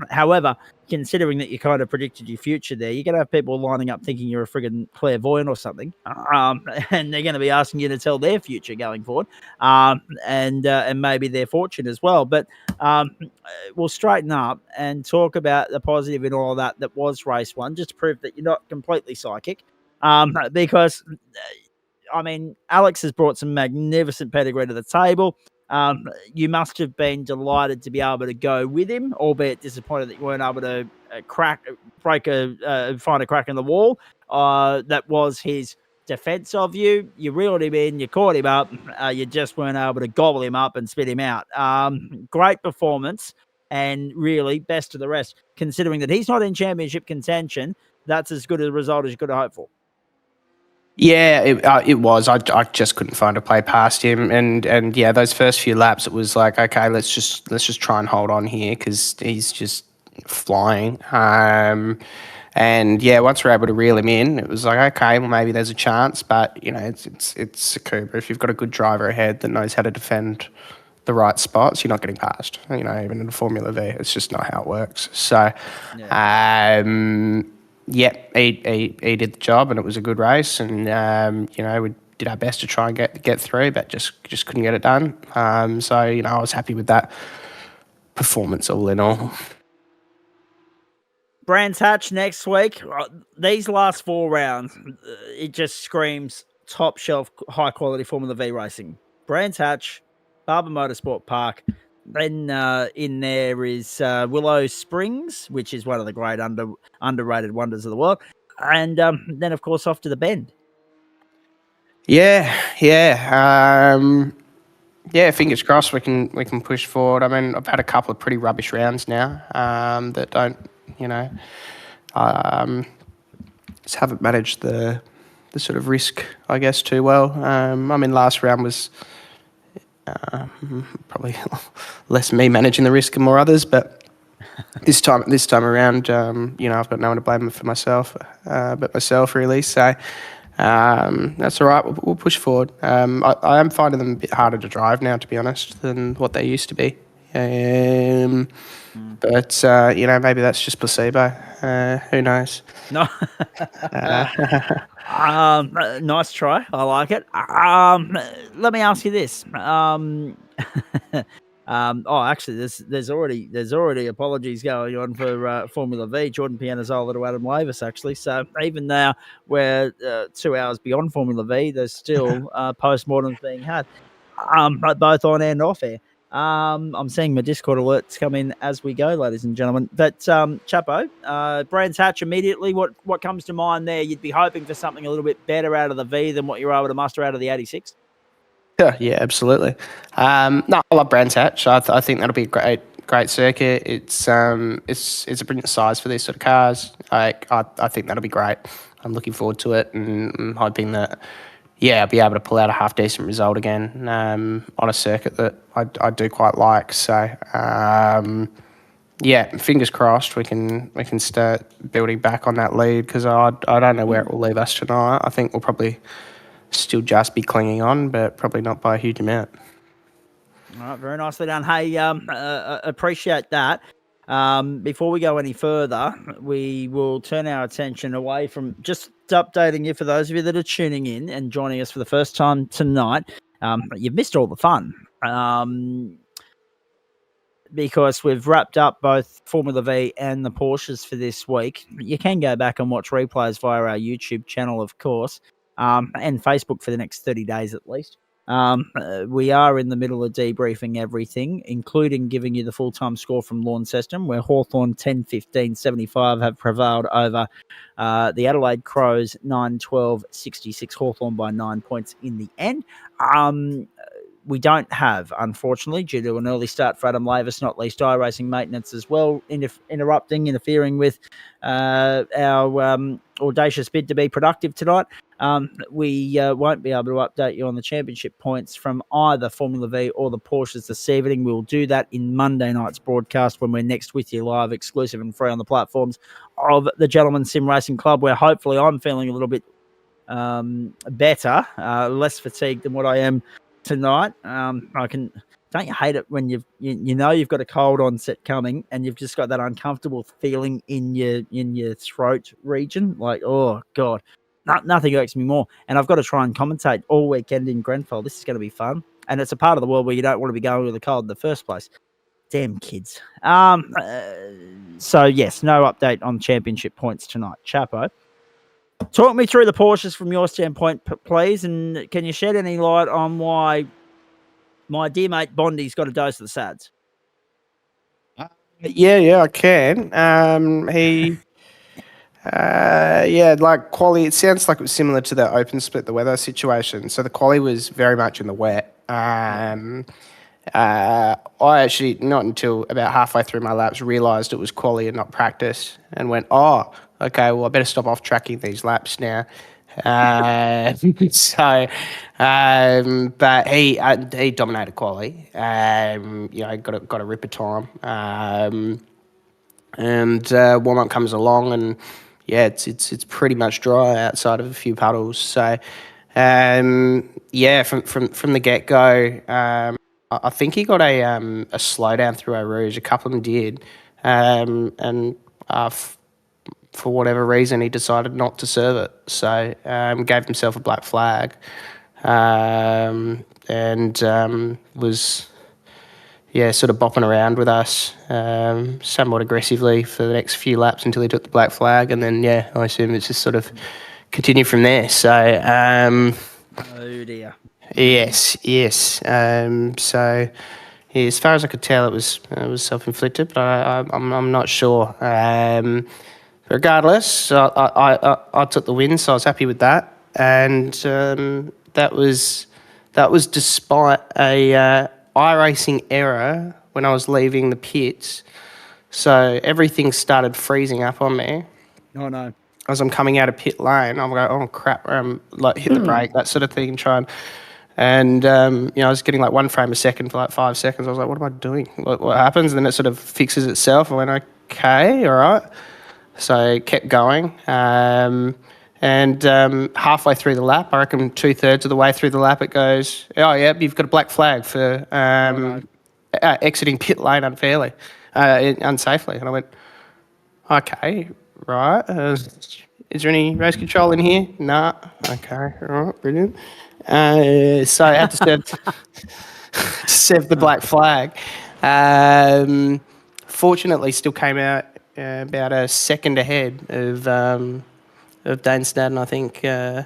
However, considering that you kind of predicted your future there, you're going to have people lining up thinking you're a friggin' clairvoyant or something. And they're going to be asking you to tell their future going forward, and maybe their fortune as well. But we'll straighten up and talk about the positive in all of that was race one, just to prove that you're not completely psychic. Because, I mean, Alex has brought some magnificent pedigree to the table. You must have been delighted to be able to go with him, albeit disappointed that you weren't able to find a crack in the wall. That was his defense of you. You reeled him in, you caught him up, you just weren't able to gobble him up and spit him out. Great performance, and really best of the rest, considering that he's not in championship contention. That's as good a result as you could have hoped for. Yeah, it was. I just couldn't find a play past him, and yeah, those first few laps, it was like, okay, let's just try and hold on here because he's just flying. And yeah, once we're able to reel him in, it was like, okay, well maybe there's a chance, but you know, it's a Cooper. If you've got a good driver ahead that knows how to defend the right spots, you're not getting past. You know, even in a Formula V, it's just not how it works. So, yeah, he did the job, and it was a good race, and you know, we did our best to try and get through, but just couldn't get it done. So you know, I was happy with that performance all in all. Brands Hatch next week. These last 4 rounds, it just screams top shelf, high quality Formula V racing. Brands Hatch, Barber Motorsport Park. Then in there is Willow Springs, which is one of the great underrated wonders of the world. And then, of course, off to the Bend. Yeah. Fingers crossed we can push forward. I mean, I've had a couple of pretty rubbish rounds now that don't, you know, just haven't managed the sort of risk, I guess, too well. I mean, last round was probably less me managing the risk and more others, but this time around, you know, I've got no one to blame for myself, but myself really. So that's all right. We'll push forward. I am finding them a bit harder to drive now, to be honest, than what they used to be. But you know, maybe that's just placebo. Who knows? No. Nice try. I like it. Let me ask you this. Actually, there's already apologies going on for Formula V. Jordan Pianizola to Adam Lavis, actually. So even now we're 2 hours beyond Formula V, there's still post-mortems being had, both on and off air. I'm seeing my Discord alerts come in as we go, ladies and gentlemen. But Chapo, Brands Hatch immediately. What comes to mind there? You'd be hoping for something a little bit better out of the V than what you were able to muster out of the 86. Yeah, absolutely. No, I love Brands Hatch. I think that'll be a great circuit. It's a brilliant size for these sort of cars. I think that'll be great. I'm looking forward to it, and I'm hoping that, yeah, I'll be able to pull out a half decent result again on a circuit that I do quite like. So yeah, fingers crossed we can start building back on that lead, because I don't know where it will leave us tonight. I think we'll probably still just be clinging on, but probably not by a huge amount. All right, very nicely done. Hey, appreciate that. Before we go any further, we will turn our attention away from just updating you for those of you that are tuning in and joining us for the first time tonight. You've missed all the fun. Because we've wrapped up both Formula V and the Porsches for this week. You can go back and watch replays via our YouTube channel, of course, and Facebook for the next 30 days at least. We are in the middle of debriefing everything, including giving you the full-time score from Launceston, where Hawthorn 10-15-75 have prevailed over the Adelaide Crows 9-12-66, Hawthorn by 9 points in the end. We don't have, unfortunately, due to an early start for Adam Lavis, not least iRacing maintenance as well, interfering with our audacious bid to be productive tonight. We won't be able to update you on the championship points from either Formula V or the Porsches this evening. We'll do that in Monday night's broadcast when we're next with you live, exclusive and free on the platforms of the Gentleman Sim Racing Club, where hopefully I'm feeling a little bit better, less fatigued than what I am tonight. Don't you hate it when you know you've got a cold on set coming and you've just got that uncomfortable feeling in your throat region? Like, oh god, nothing irks me more. And I've got to try and commentate all weekend in Grenfell. This is going to be fun, and it's a part of the world where you don't want to be going with a cold in the first place. Damn kids. So yes, no update on championship points tonight, Chapo. Talk me through the Porsches from your standpoint, please, and can you shed any light on why my dear mate Bondi's got a dose of the SADs? Yeah, I can. Like quali, it sounds like it was similar to the open split, the weather situation. So the quali was very much in the wet. I actually, not until about halfway through my laps, realised it was quali and not practice, and went, oh, okay, well, I better stop off tracking these laps now. But he dominated quali. Got a ripper time. And warm up comes along, and yeah, it's pretty much dry outside of a few puddles. So from the get go, I think he got a slowdown through Eau Rouge. A couple of them did, for whatever reason, he decided not to serve it. So gave himself a black flag, and was sort of bopping around with us somewhat aggressively for the next few laps until he took the black flag, and then I assume it's just sort of continued from there. So oh dear. Yes. As far as I could tell, it was self-inflicted, but I'm not sure. Regardless, I took the win, so I was happy with that, and that was despite a iRacing error when I was leaving the pits. So everything started freezing up on me. Oh no. As I'm coming out of pit lane, I'm going, oh crap, like hit the brake, that sort of thing, and I was getting like 1 frame a second for like 5 seconds. I was like, what am I doing? What happens? And then it sort of fixes itself. I went, okay, all right. So I kept going. And halfway through the lap, I reckon 2/3 of the way through the lap, it goes, oh, yeah, you've got a black flag for exiting pit lane unsafely. And I went, okay, right. Is there any race control in here? Nah. Okay, all right, brilliant. So I had to serve the black flag. Fortunately, still came out about a second ahead of Dane Snadden, I think. Was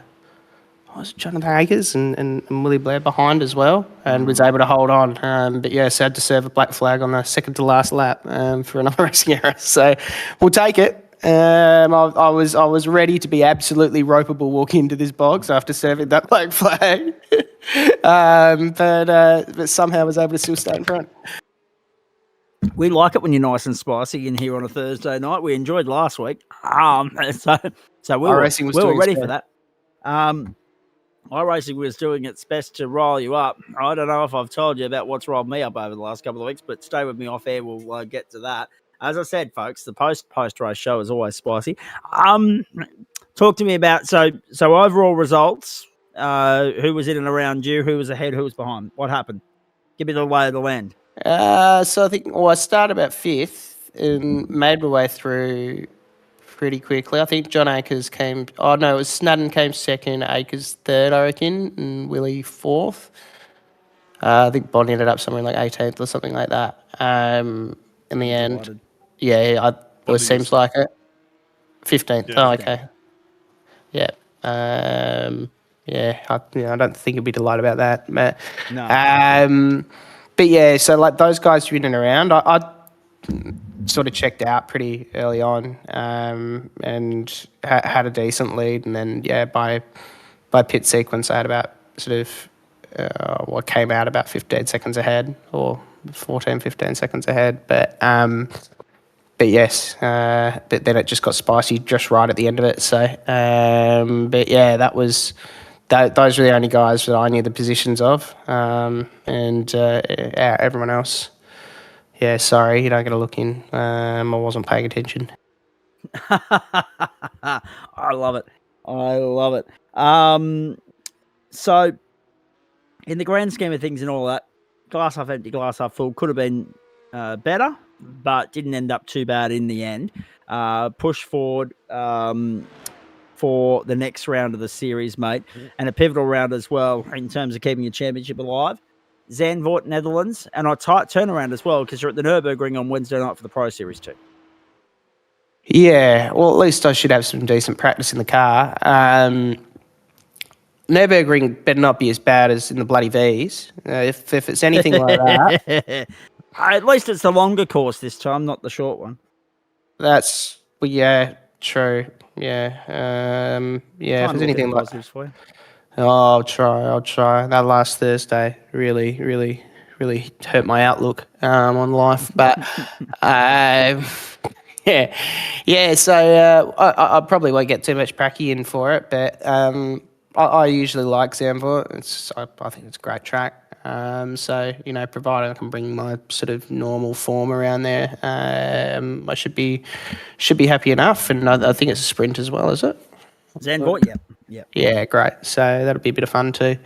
it Jonathan Akers and Willie Blair behind as well, and was able to hold on. But so I had to serve a black flag on the second to last lap for another racing error. So we'll take it. I was ready to be absolutely ropeable walking into this box after serving that black flag, but somehow I was able to still stay in front. We like it when you're nice and spicy in here on a Thursday night. We enjoyed last week, so we were ready for that. iRacing was doing its best to rile you up. I don't know if I've told you about what's riled me up over the last couple of weeks, but stay with me off air. We'll get to that. As I said, folks, the post-race show is always spicy. Talk to me about, so overall results, who was in and around you, who was ahead, who was behind, what happened? Give me the lay of the land. So I think, I started about 5th, and made my way through pretty quickly. I think John Akers came. Oh no, it was Snadden came second, Akers third, I reckon, and Willie fourth. I think Bond ended up somewhere like 18th or something like that. In the end, Delighted. yeah, What it did seems you- like it. 15th. Yeah. Oh, okay. Yeah. I don't think he'd be delighted about that. But, No. but yeah, so like those guys ridden around, I sort of checked out pretty early on, and had a decent lead, and then by pit sequence I had about sort of came out about 15 seconds ahead, or 14, 15 seconds ahead, but yes, but then it just got spicy just right at the end of it. So, but yeah, those were the only guys that I knew the positions of, and everyone else. Yeah, sorry, you don't get a look in. I wasn't paying attention. I love it. I love it. So, in the grand scheme of things and all that, glass half empty, glass half full could have been better, but didn't end up too bad in the end. Push forward for the next round of the series, mate, and a pivotal round as well in terms of keeping your championship alive. Zandvoort, Netherlands, and a tight turnaround as well because you're at the Nürburgring on Wednesday night for the Pro Series too. Yeah, well, at least I should have some decent practice in the car. Nürburgring better not be as bad as in the bloody V's. If it's anything like that, at least it's the longer course this time, not the short one. that's true. Yeah, if there's anything like positives for you. Oh, I'll try. That last Thursday really hurt my outlook on life. But So I probably won't get too much pracky in for it. But I usually like Zandvoort. I think it's a great track. So provided I can bring my sort of normal form around there, I should be happy enough. And I think it's a sprint as well, is it? Zandvoort, yeah. Yeah, great. So that'll be a bit of fun too.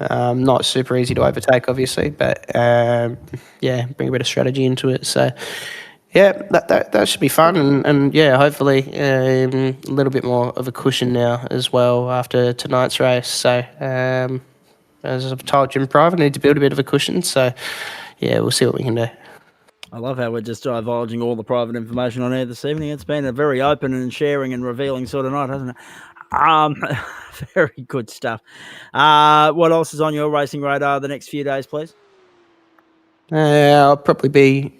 Not super easy to overtake, obviously, but bring a bit of strategy into it. So yeah, that should be fun, and hopefully a little bit more of a cushion now as well after tonight's race. So as I've told Jim Private, I need to build a bit of a cushion. So yeah, we'll see what we can do. I love how we're just divulging all the private information on air this evening. It's been a very open and sharing and revealing sort of night, hasn't it? Very good stuff. What else is on your racing radar the next few days, please? I'll probably be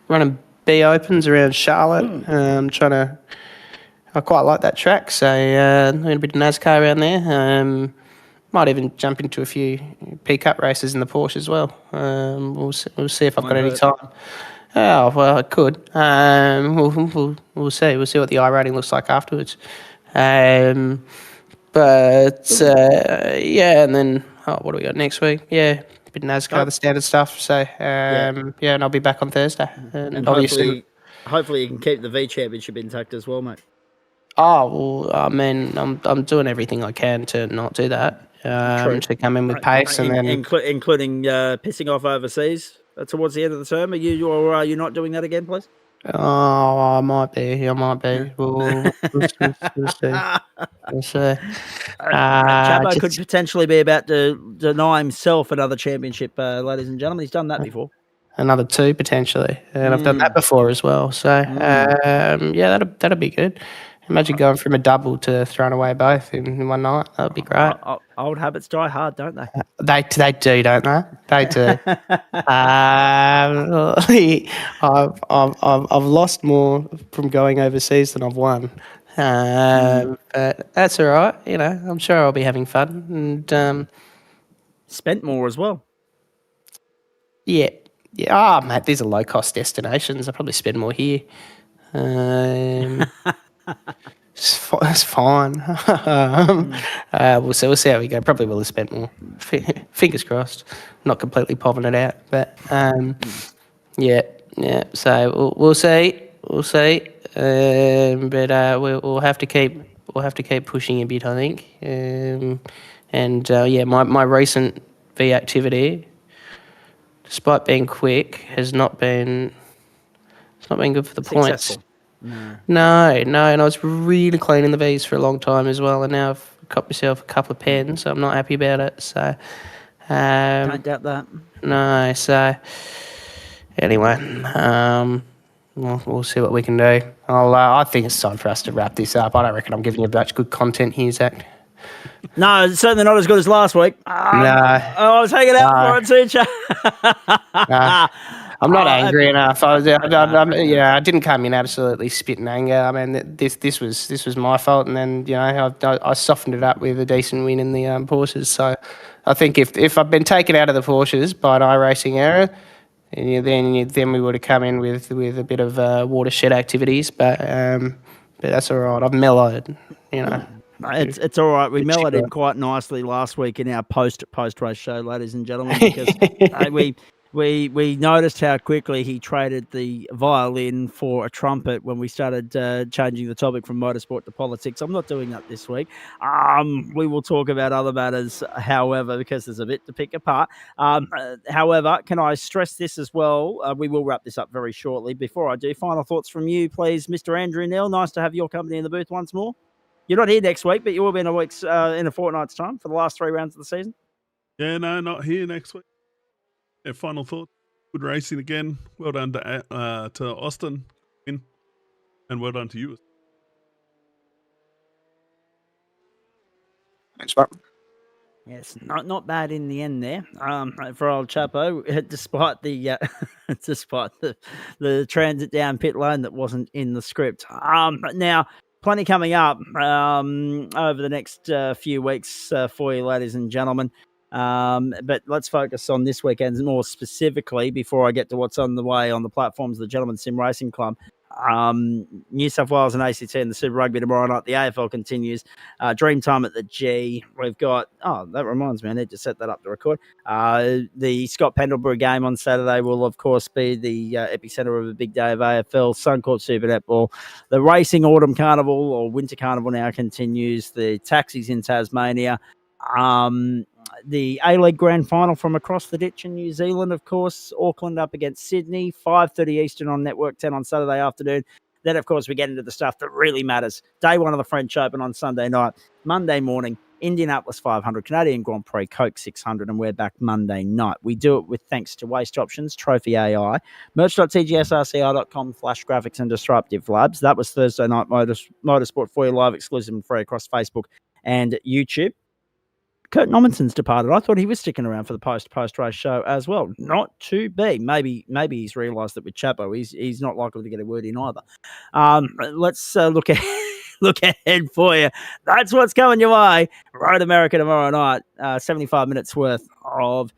running B Opens around Charlotte. I quite like that track, so doing a bit of NASCAR around there. Might even jump into a few P-Cup races in the Porsche as well. We'll see if I've got any time. Oh, well, I could. We'll see. We'll see what the iRating looks like afterwards. And then what do we got next week? Yeah, a bit of NASCAR, the standard stuff. So, and I'll be back on Thursday. And obviously, hopefully you can keep the V Championship intact as well, mate. Oh, well, I mean, I'm doing everything I can to not do that. To come in with pace, and then including pissing off overseas towards the end of the term. Are you not doing that again, please? Oh, I might be. We'll see. We'll see. Chabo could potentially be about to deny himself another championship, ladies and gentlemen. He's done that before. Another 2 potentially, and I've done that before as well. So that'd be good. Imagine going from a double to throwing away both in one night. That would be great. Old habits die hard, don't they? They do, don't they? They do. I've lost more from going overseas than I've won. But that's all right. I'm sure I'll be having fun and spent more as well. Yeah. Oh, mate, these are low cost destinations. I probably spend more here. That's fine. We'll see how we go. Probably will have spent more. Fingers crossed. Not completely popping it out, but yeah. So we'll see. We'll see. But we'll have to keep pushing a bit, I think. My recent V activity, despite being quick, has not been It's not been good for the points. Successful. No. No, and I was really clean in the V's for a long time as well, and now I've got myself a couple of pens, so I'm not happy about it. So, Don't doubt that. no, so anyway, we'll see what we can do. I think it's time for us to wrap this up. I don't reckon I'm giving you much good content here, Zach. No, it's certainly not as good as last week. No. I was hanging out for it too, Chad. I'm not angry enough. I didn't come in absolutely spitting anger. I mean, this was my fault, and then I softened it up with a decent win in the Porsches. So I think if I've been taken out of the Porsches by an iRacing error, then we would have come in with a bit of watershed activities. But that's all right. I've mellowed, It's all right. We mellowed him quite nicely last week in our post race show, ladies and gentlemen, because we noticed how quickly he traded the violin for a trumpet when we started changing the topic from motorsport to politics. I'm not doing that this week. We will talk about other matters, however, because there's a bit to pick apart. However, can I stress this as well? We will wrap this up very shortly. Before I do, final thoughts from you, please, Mr. Andrew Neal. Nice to have your company in the booth once more. You're not here next week, but you will be in a fortnight's time for the last 3 rounds of the season. Yeah, no, not here next week. Yeah, final thought. Good racing again. Well done to Austin. And well done to you. Thanks, Mark. Yes, not bad in the end there for old Chapo, despite the the transit down pit lane that wasn't in the script. Now, plenty coming up over the next few weeks for you, ladies and gentlemen. But let's focus on this weekend more specifically before I get to what's on the way on the platforms of the Gentlemen Sim Racing Club. New South Wales and ACT and the Super Rugby tomorrow night. The AFL continues. Dreamtime at the G. We've got, that reminds me, I need to set that up to record. The Scott Pendlebury game on Saturday will, of course, be the epicenter of a big day of AFL. Suncorp Super Netball. The Racing Autumn Carnival or Winter Carnival now continues. The taxis in Tasmania. The A-League Grand Final from across the ditch in New Zealand, of course. Auckland up against Sydney, 5:30 Eastern on Network 10 on Saturday afternoon. Then, of course, we get into the stuff that really matters. Day 1 of the French Open on Sunday night. Monday morning, Indianapolis 500, Canadian Grand Prix, Coke 600, and we're back Monday night. We do it with thanks to Waste Options, Trophy AI, merch.tgsrci.com/graphics and Disruptive Labs. That was Thursday night Motorsport for you live, exclusive and free across Facebook and YouTube. Kurt Nomenson's departed. I thought he was sticking around for the post-race show as well. Not to be. Maybe he's realised that with Chapo, he's not likely to get a word in either. Let's look ahead for you. That's what's coming your way. Road America tomorrow night. 75 minutes worth of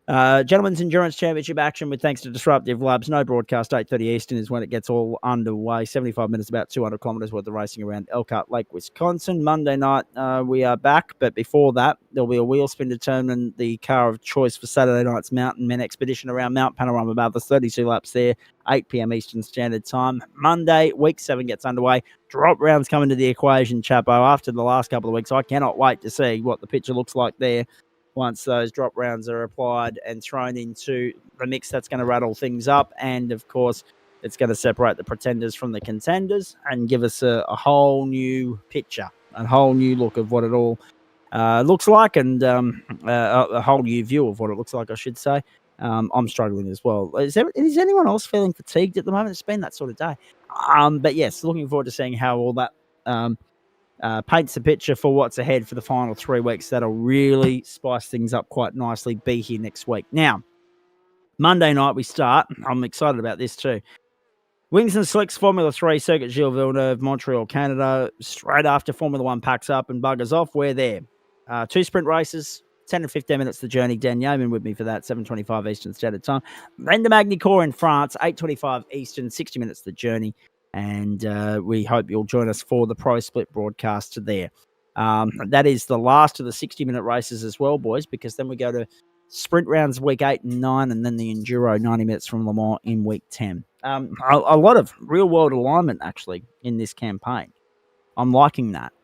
Gentlemen's Endurance Championship action with thanks to Disruptive Labs. No broadcast, 8:30 Eastern is when it gets all underway. 75 minutes, about 200 kilometres worth of racing around Elkhart Lake, Wisconsin. Monday night, we are back. But before that, there'll be a wheel spin to determine the car of choice for Saturday night's Mountain Men Expedition around Mount Panorama. About the 32 laps there, 8 p.m. Eastern Standard Time. Monday, week 7 gets underway. Drop rounds come into the equation, Chapo. After the last couple of weeks, I cannot wait to see what the picture looks like there. Once those drop rounds are applied and thrown into the mix, that's going to rattle things up. And, of course, it's going to separate the pretenders from the contenders and give us a whole new picture, a whole new look of what it all looks like, and a whole new view of what it looks like, I should say. I'm struggling as well. Is anyone else feeling fatigued at the moment? It's been that sort of day. But, yes, looking forward to seeing how all that paints a picture for what's ahead for the final 3 weeks. That'll really spice things up quite nicely. Be here next week. Now, Monday night we start. I'm excited about this too. Wings and Slicks Formula 3 Circuit Gilles Villeneuve, Montreal, Canada. Straight after Formula 1 packs up and buggers off, we're there. 2 sprint races, 10 and 15 minutes the journey. Dan Yeoman with me for that, 7:25 Eastern Standard Time. Then the Magny-Cours in France, 8:25 Eastern, 60 minutes the journey. And we hope you'll join us for the Pro Split broadcast there. That is the last of the 60-minute races as well, boys, because then we go to sprint rounds week 8 and 9, and then the Enduro 90 minutes from Le Mans in week 10. A lot of real-world alignment, actually, in this campaign. I'm liking that.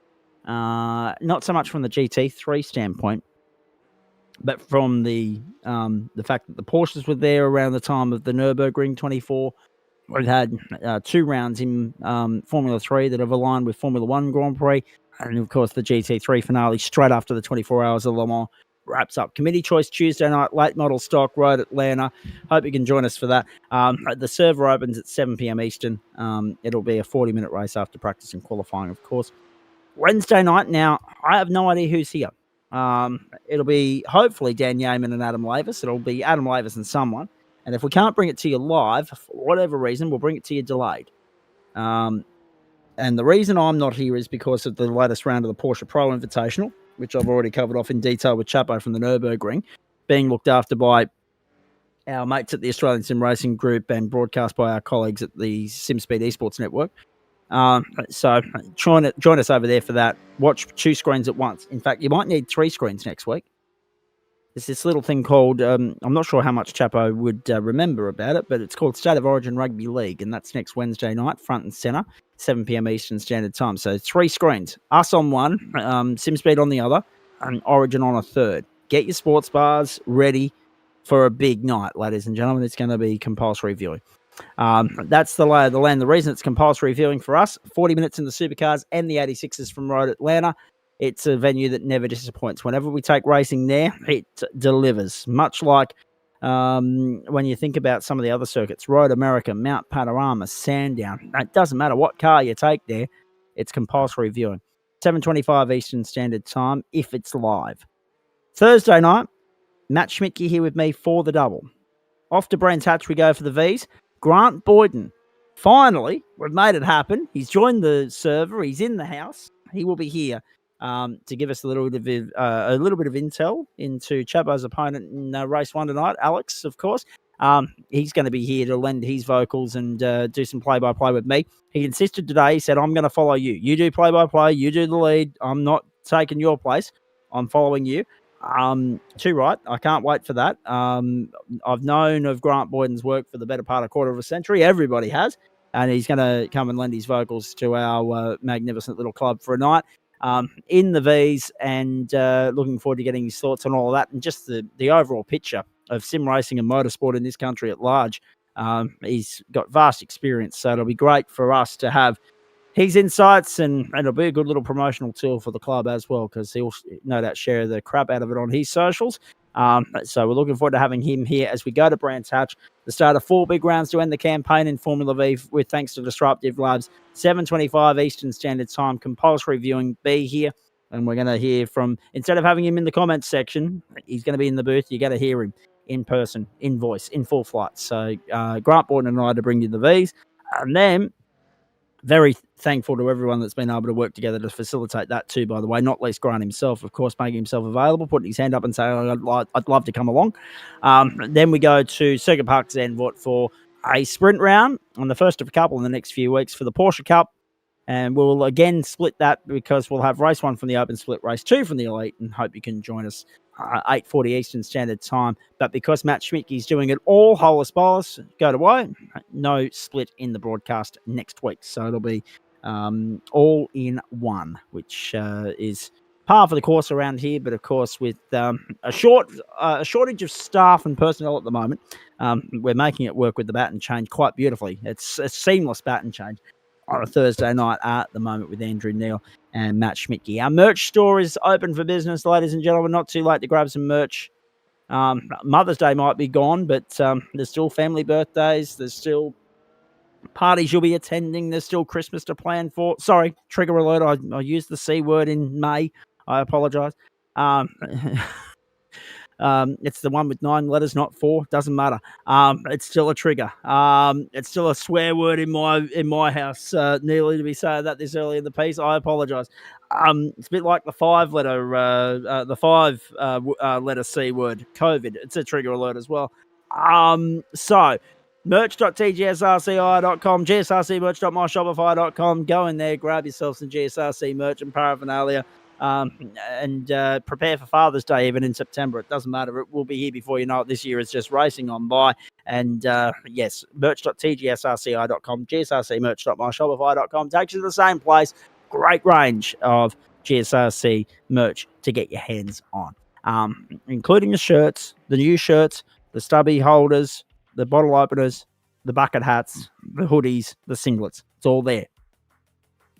Not so much from the GT3 standpoint, but from the fact that the Porsches were there around the time of the Nürburgring 24, We've had 2 rounds in Formula 3 that have aligned with Formula 1 Grand Prix. And, of course, the GT3 finale straight after the 24 Hours of Le Mans wraps up. Committee choice Tuesday night, late model stock, Road Atlanta. Hope you can join us for that. The server opens at 7 p.m. Eastern. It'll be a 40-minute race after practice and qualifying, of course. Wednesday night, now, I have no idea who's here. It'll be hopefully Dan Yeaman and Adam Lavis. It'll be Adam Lavis and someone. And if we can't bring it to you live, for whatever reason, we'll bring it to you delayed. And the reason I'm not here is because of the latest round of the Porsche Pro Invitational, which I've already covered off in detail with Chapo from the Nürburgring, being looked after by our mates at the Australian Sim Racing Group and broadcast by our colleagues at the SimSpeed Esports Network. So join us over there for that. Watch 2 screens at once. In fact, you might need 3 screens next week. There's this little thing called, I'm not sure how much Chapo would remember about it, but it's called State of Origin Rugby League, and that's next Wednesday night, front and centre, 7 p.m. Eastern Standard Time. So 3 screens, us on one, SimSpeed on the other, and Origin on a third. Get your sports bars ready for a big night, ladies and gentlemen. It's going to be compulsory viewing. That's the lay of the land. The reason it's compulsory viewing for us, 40 minutes in the supercars and the 86s from Road Atlanta. It's a venue that never disappoints. Whenever we take racing there, it delivers. Much like when you think about some of the other circuits, Road America, Mount Panorama, Sandown. It doesn't matter what car you take there, it's compulsory viewing. 7:25 Eastern Standard Time if it's live. Thursday night, Matt Schmidtke here with me for the double. Off to Brands Hatch we go for the Vs. Grant Boyden. Finally, we've made it happen. He's joined the server. He's in the house. He will be here to give us a little bit of intel into Chabo's opponent in race 1 tonight, Alex, of course. He's going to be here to lend his vocals and do some play-by-play with me. He insisted today, he said, I'm going to follow you. You do play-by-play, you do the lead. I'm not taking your place. I'm following you. Too right. I can't wait for that. I've known of Grant Boyden's work for the better part of a quarter of a century. Everybody has. And he's going to come and lend his vocals to our magnificent little club for a night. In the Vs, and looking forward to getting his thoughts on all of that and just the overall picture of sim racing and motorsport in this country at large. He's got vast experience, so it'll be great for us to have his insights, and it'll be a good little promotional tool for the club as well, because he'll no doubt share the crap out of it on his socials. So we're looking forward to having him here as we go to Brands Hatch. The start of 4 big rounds to end the campaign in Formula V with thanks to Disruptive Labs. 7:25 Eastern Standard Time, compulsory viewing. Be here, and we're going to hear from, instead of having him in the comments section, he's going to be in the booth. You're going to hear him in person, in voice, in full flight. So Grant Boyden and I to bring you the Vs. And then very thankful to everyone that's been able to work together to facilitate that too, by the way, not least Grant himself, of course, making himself available, putting his hand up and saying, I'd love to come along. Then we go to Circuit Park Zandvoort for a sprint round on the first of a couple in the next few weeks for the Porsche Cup. And we'll again split that because we'll have race 1 from the Open Split, race 2 from the Elite, and hope you can join us 8:40 Eastern Standard Time. But because Matt Schmidtke is doing it all holus bolus, go to way, no split in the broadcast next week. So it'll be all in one, which is par for the course around here. But of course, with a shortage of staff and personnel at the moment, we're making it work with the baton change quite beautifully. It's a seamless baton change on a Thursday night at the moment with Andrew Neal and Matt Schmidtke. Our merch store is open for business, ladies and gentlemen. Not too late to grab some merch. Mother's Day might be gone, but there's still family birthdays. There's still parties you'll be attending. There's still Christmas to plan for. Sorry, trigger alert. I used the C word in May. I apologize. It's the one with 9 letters, not 4. Doesn't matter. It's still a trigger. It's still a swear word in my house. Nearly to be saying that this early in the piece. I apologise. It's a bit like the 5-letter C word. COVID. It's a trigger alert as well. So merch.tgsrci.com, gsrcmerch.myshopify.com. Go in there, grab yourself some GSRC merch and paraphernalia. And prepare for Father's Day even in September. It doesn't matter. It will be here before you know it. This year is just racing on by. And yes, merch.tgsrci.com, gsrcmerch.myshopify.com takes you to the same place. Great range of GSRC merch to get your hands on, including the shirts, the new shirts, the stubby holders, the bottle openers, the bucket hats, the hoodies, the singlets. It's all there.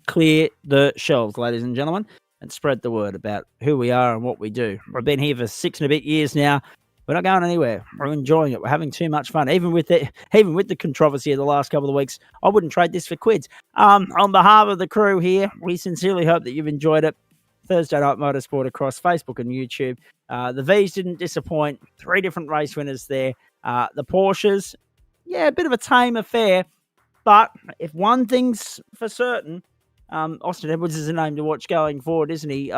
Clear the shelves, ladies and gentlemen, and spread the word about who we are and what we do. We've been here for 6 and a bit years now. We're not going anywhere. We're enjoying it. We're having too much fun. Even with the controversy of the last couple of weeks, I wouldn't trade this for quids. On behalf of the crew here, we sincerely hope that you've enjoyed it. Thursday Night Motorsport across Facebook and YouTube. The V's didn't disappoint. 3 different race winners there. The Porsches, yeah, a bit of a tame affair. But if one thing's for certain, Austin Edwards is a name to watch going forward, isn't he?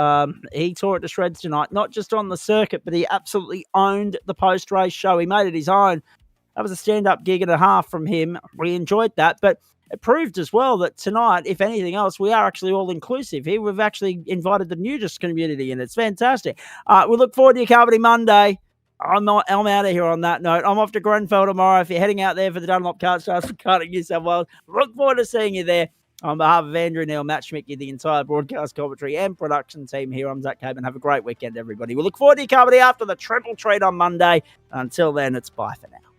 He tore it to shreds tonight, not just on the circuit, but he absolutely owned the post-race show. He made it his own. That was a stand-up gig and a half from him. We enjoyed that, but it proved as well that tonight, if anything else, we are actually all-inclusive here. We've actually invited the nudist community, and it's fantastic. We look forward to your company Monday. I'm out of here on that note. I'm off to Grenfell tomorrow. If you're heading out there for the Dunlop Kart Stars for karting New South Wales, look forward to seeing you there. On behalf of Andrew Neil, Matt Schmicky, the entire broadcast commentary and production team here, I'm Zach Caban. Have a great weekend, everybody. We look forward to your company after the triple treat on Monday. Until then, it's bye for now.